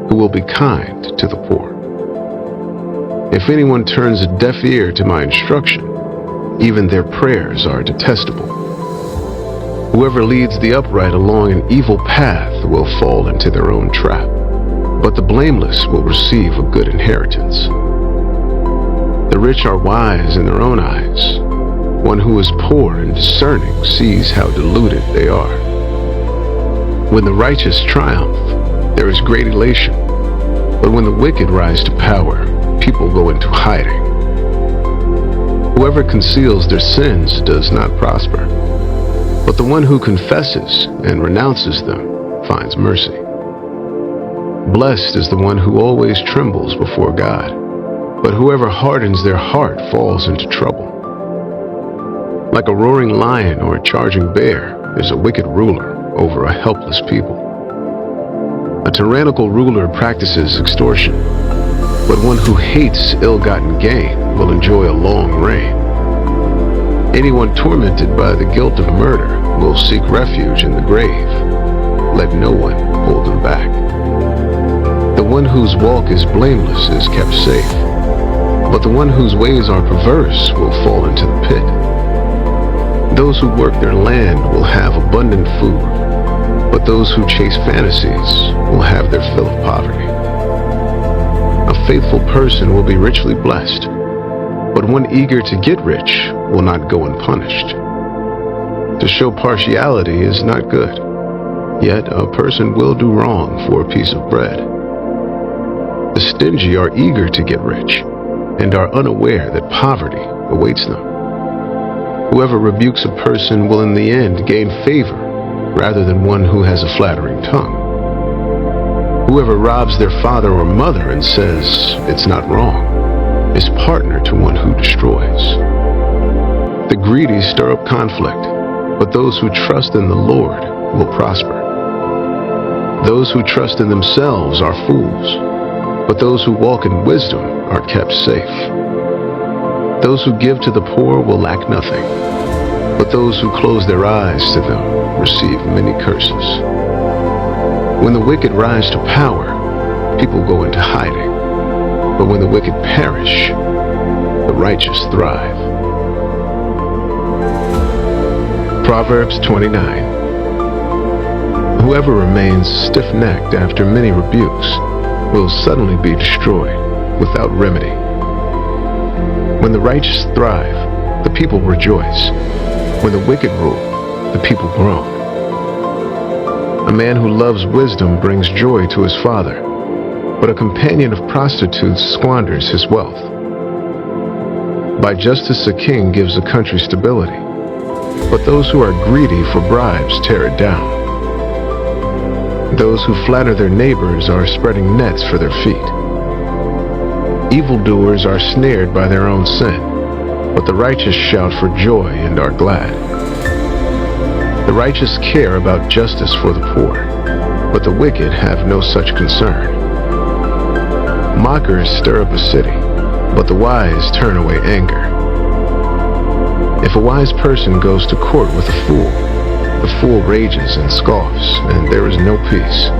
who will be kind to the poor. If anyone turns a deaf ear to my instruction, even their prayers are detestable. Whoever leads the upright along an evil path will fall into their own trap, but the blameless will receive a good inheritance. The rich are wise in their own eyes. One who is poor and discerning sees how deluded they are. When the righteous triumph, there is great elation, but when the wicked rise to power, people go into hiding. Whoever conceals their sins does not prosper, but the one who confesses and renounces them finds mercy. Blessed is the one who always trembles before God, but whoever hardens their heart falls into trouble. Like a roaring lion or a charging bear is a wicked ruler over a helpless people. A tyrannical ruler practices extortion, but one who hates ill-gotten gain will enjoy a long reign. Anyone tormented by the guilt of murder will seek refuge in the grave. Let no one hold them back. The one whose walk is blameless is kept safe, but the one whose ways are perverse will fall into the pit. Those who work their land will have abundant food, but those who chase fantasies will have their fill of poverty. A faithful person will be richly blessed, but one eager to get rich will not go unpunished. To show partiality is not good, yet a person will do wrong for a piece of bread. The stingy are eager to get rich and are unaware that poverty awaits them. Whoever rebukes a person will in the end gain favor rather than one who has a flattering tongue. Whoever robs their father or mother and says it's not wrong is partner to one who destroys. The greedy stir up conflict, but those who trust in the Lord will prosper. Those who trust in themselves are fools, but those who walk in wisdom are kept safe. Those who give to the poor will lack nothing, but those who close their eyes to them receive many curses. When the wicked rise to power, people go into hiding, but when the wicked perish, the righteous thrive. Proverbs 29. Whoever remains stiff-necked after many rebukes will suddenly be destroyed without remedy. When the righteous thrive, the people rejoice. When the wicked rule, the people groan. A man who loves wisdom brings joy to his father, but a companion of prostitutes squanders his wealth. By justice a king gives a country stability, but those who are greedy for bribes tear it down. Those who flatter their neighbors are spreading nets for their feet. Evildoers are snared by their own sin, but the righteous shout for joy and are glad. The righteous care about justice for the poor, but the wicked have no such concern. Mockers stir up a city, but the wise turn away anger. If a wise person goes to court with a fool, the fool rages and scoffs, and there is no peace.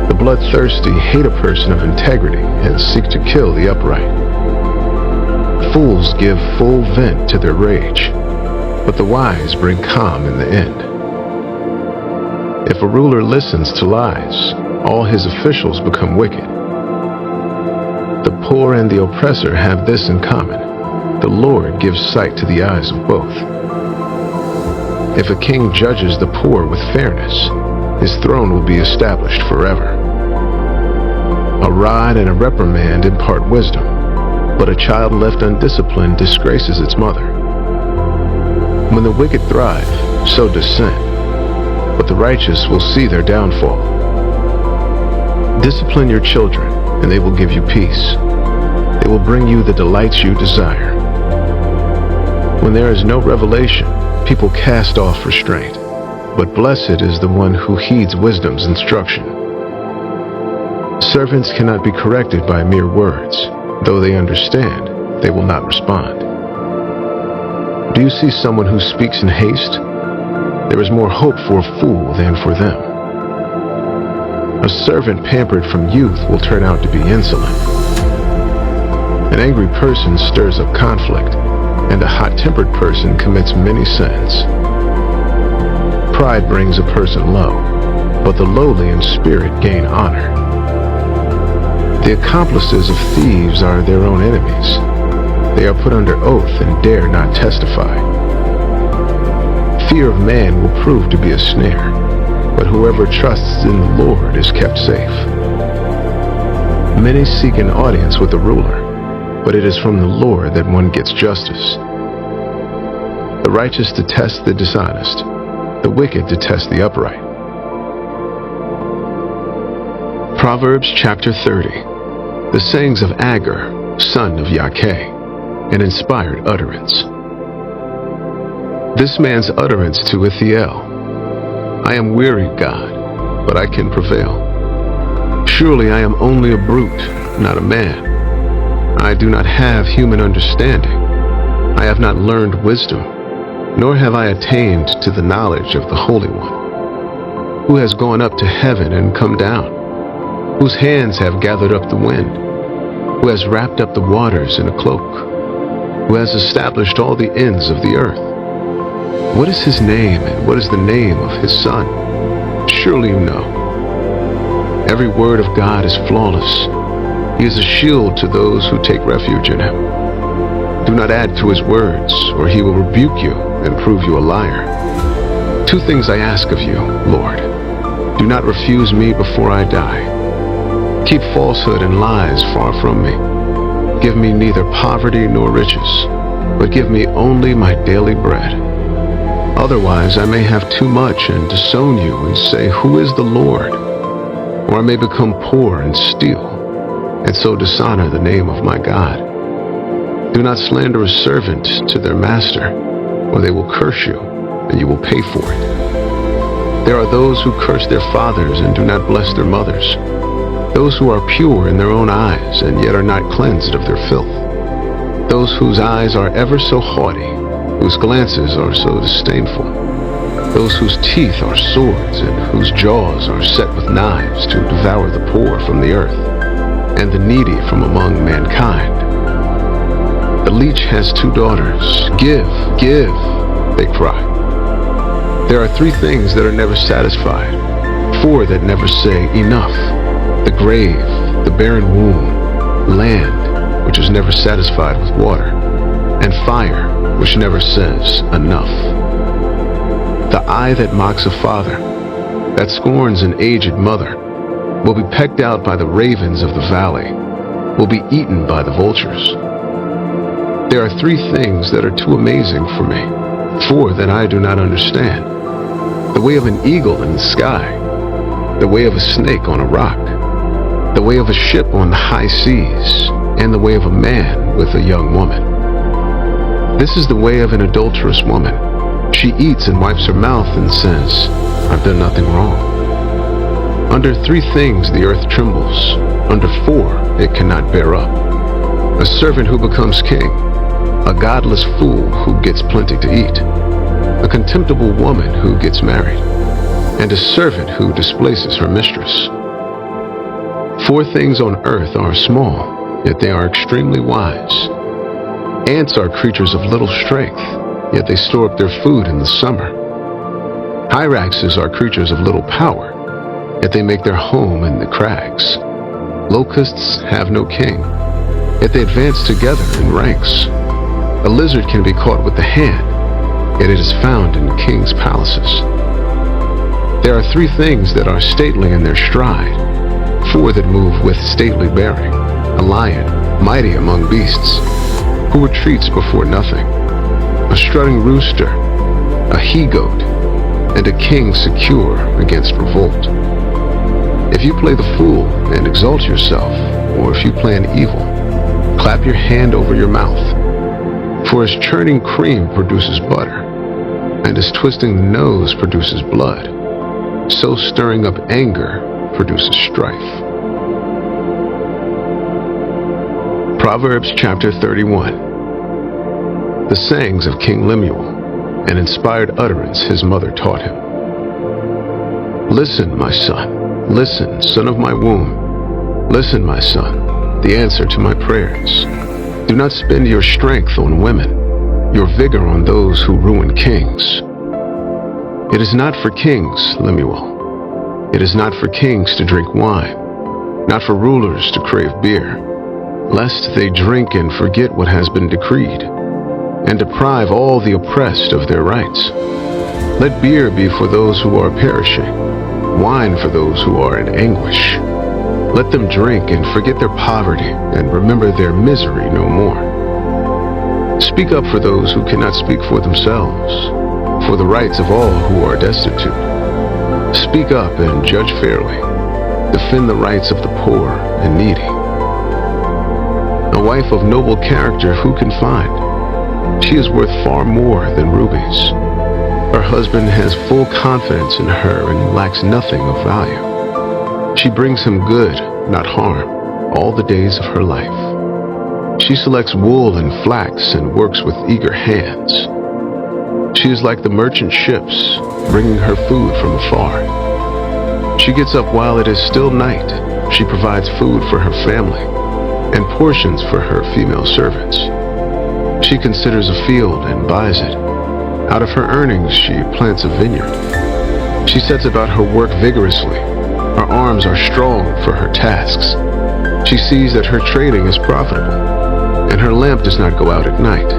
The bloodthirsty hate a person of integrity and seek to kill the upright. Fools give full vent to their rage, but the wise bring calm in the end. If a ruler listens to lies, all his officials become wicked. The poor and the oppressor have this in common: the Lord gives sight to the eyes of both. If a king judges the poor with fairness, his throne will be established forever. A rod and a reprimand impart wisdom, but a child left undisciplined disgraces its mother. When the wicked thrive, so does sin, but the righteous will see their downfall. Discipline your children, and they will give you peace. They will bring you the delights you desire. When there is no revelation, people cast off restraint, but blessed is the one who heeds wisdom's instruction. Servants cannot be corrected by mere words, Though they understand, they will not respond. Do you see someone who speaks in haste? There is more hope for a fool than for them. A servant pampered from youth will turn out to be insolent. An angry person stirs up conflict, and a hot-tempered person commits many sins. Pride brings a person low, but the lowly in spirit gain honor. The accomplices of thieves are their own enemies. They are put under oath and dare not testify. Fear of man will prove to be a snare, but whoever trusts in the Lord is kept safe. Many seek an audience with the ruler, but it is from the Lord that one gets justice. The righteous detest the dishonest, the wicked detest the upright. Proverbs chapter 30. The sayings of Agur, son of Yakeh, an inspired utterance. This man's utterance to Ithiel: I am weary, God, but I can prevail. Surely I am only a brute, not a man. I do not have human understanding. I have not learned wisdom, nor have I attained to the knowledge of the Holy One. Who has gone up to heaven and come down? Whose hands have gathered up the wind? Who has wrapped up the waters in a cloak? Who has established all the ends of the earth? What is his name, and what is the name of his son? Surely you know. Every word of God is flawless. He is a shield to those who take refuge in him. Do not add to his words, or he will rebuke you and prove you a liar. 2 things I ask of you, Lord. Do not refuse me before I die. Keep falsehood and lies far from me. Give me neither poverty nor riches, but give me only my daily bread. Otherwise I may have too much and disown you and say, who is the Lord? Or I may become poor and steal, and so dishonor the name of my God. Do not slander a servant to their master, or they will curse you, and you will pay for it. There are those who curse their fathers and do not bless their mothers, those who are pure in their own eyes and yet are not cleansed of their filth, those whose eyes are ever so haughty, whose glances are so disdainful, those whose teeth are swords and whose jaws are set with knives to devour the poor from the earth and the needy from among mankind. The leech has 2 daughters. Give, give, they cry. There are 3 things that are never satisfied, 4 that never say enough: the grave, the barren womb, land, which is never satisfied with water, and fire, which never says enough. The eye that mocks a father, that scorns an aged mother, will be pecked out by the ravens of the valley, will be eaten by the vultures. There are 3 things that are too amazing for me, 4 that I do not understand: the way of an eagle in the sky, the way of a snake on a rock, the way of a ship on the high seas, and the way of a man with a young woman. This is the way of an adulterous woman. She eats and wipes her mouth and says, I've done nothing wrong. Under 3 things the earth trembles, under 4 it cannot bear up: a servant who becomes king, a godless fool who gets plenty to eat, a contemptible woman who gets married, and a servant who displaces her mistress. 4 things on earth are small, yet they are extremely wise. Ants are creatures of little strength, yet they store up their food in the summer. Hyraxes are creatures of little power, yet they make their home in the crags. Locusts have no king, yet they advance together in ranks. A lizard can be caught with the hand, yet it is found in kings' palaces. There are 3 things that are stately in their stride, 4 that move with stately bearing: a lion, mighty among beasts, who retreats before nothing, a strutting rooster, a he-goat, and a king secure against revolt. If you play the fool and exalt yourself, or if you plan evil, clap your hand over your mouth. For as churning cream produces butter, and as twisting the nose produces blood, so stirring up anger produces strife. Proverbs chapter 31. The sayings of King Lemuel, an inspired utterance his mother taught him. Listen, my son. Listen, son of my womb. Listen, my son, the answer to my prayers. Do not spend your strength on women, your vigor on those who ruin kings. It is not for kings, Lemuel. It is not for kings to drink wine, not for rulers to crave beer, lest they drink and forget what has been decreed, and deprive all the oppressed of their rights. Let beer be for those who are perishing, wine for those who are in anguish. Let them drink and forget their poverty and remember their misery no more. Speak up for those who cannot speak for themselves, for the rights of all who are destitute. Speak up and judge fairly. Defend the rights of the poor and needy. A wife of noble character who can find? She is worth far more than rubies. Her husband has full confidence in her and lacks nothing of value. She brings him good, not harm, all the days of her life. She selects wool and flax and works with eager hands. She is like the merchant ships, bringing her food from afar. She gets up while it is still night. She provides food for her family and portions for her female servants. She considers a field and buys it. Out of her earnings, she plants a vineyard. She sets about her work vigorously. Her arms are strong for her tasks. She sees that her trading is profitable, and her lamp does not go out at night.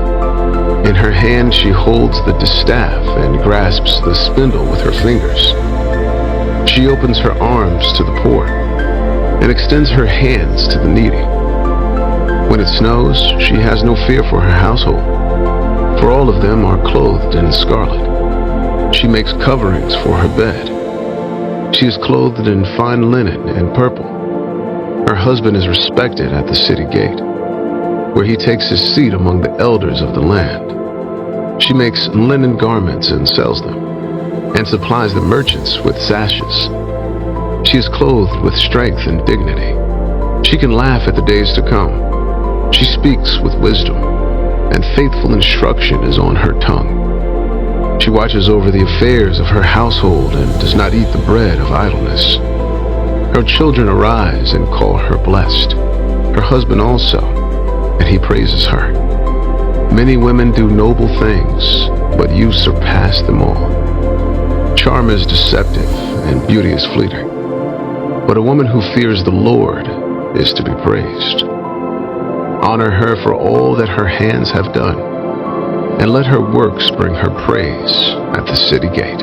In her hand she holds the distaff and grasps the spindle with her fingers. She opens her arms to the poor and extends her hands to the needy. When it snows, she has no fear for her household, for all of them are clothed in scarlet. She makes coverings for her bed. She is clothed in fine linen and purple. Her husband is respected at the city gate, where he takes his seat among the elders of the land. She makes linen garments and sells them, and supplies the merchants with sashes. She is clothed with strength and dignity. She can laugh at the days to come. She speaks with wisdom, and faithful instruction is on her tongue. She watches over the affairs of her household and does not eat the bread of idleness. Her children arise and call her blessed, her husband also, and he praises her. Many women do noble things, but you surpass them all. Charm is deceptive and beauty is fleeting, but a woman who fears the Lord is to be praised. Honor her for all that her hands have done, and let her works bring her praise at the city gate.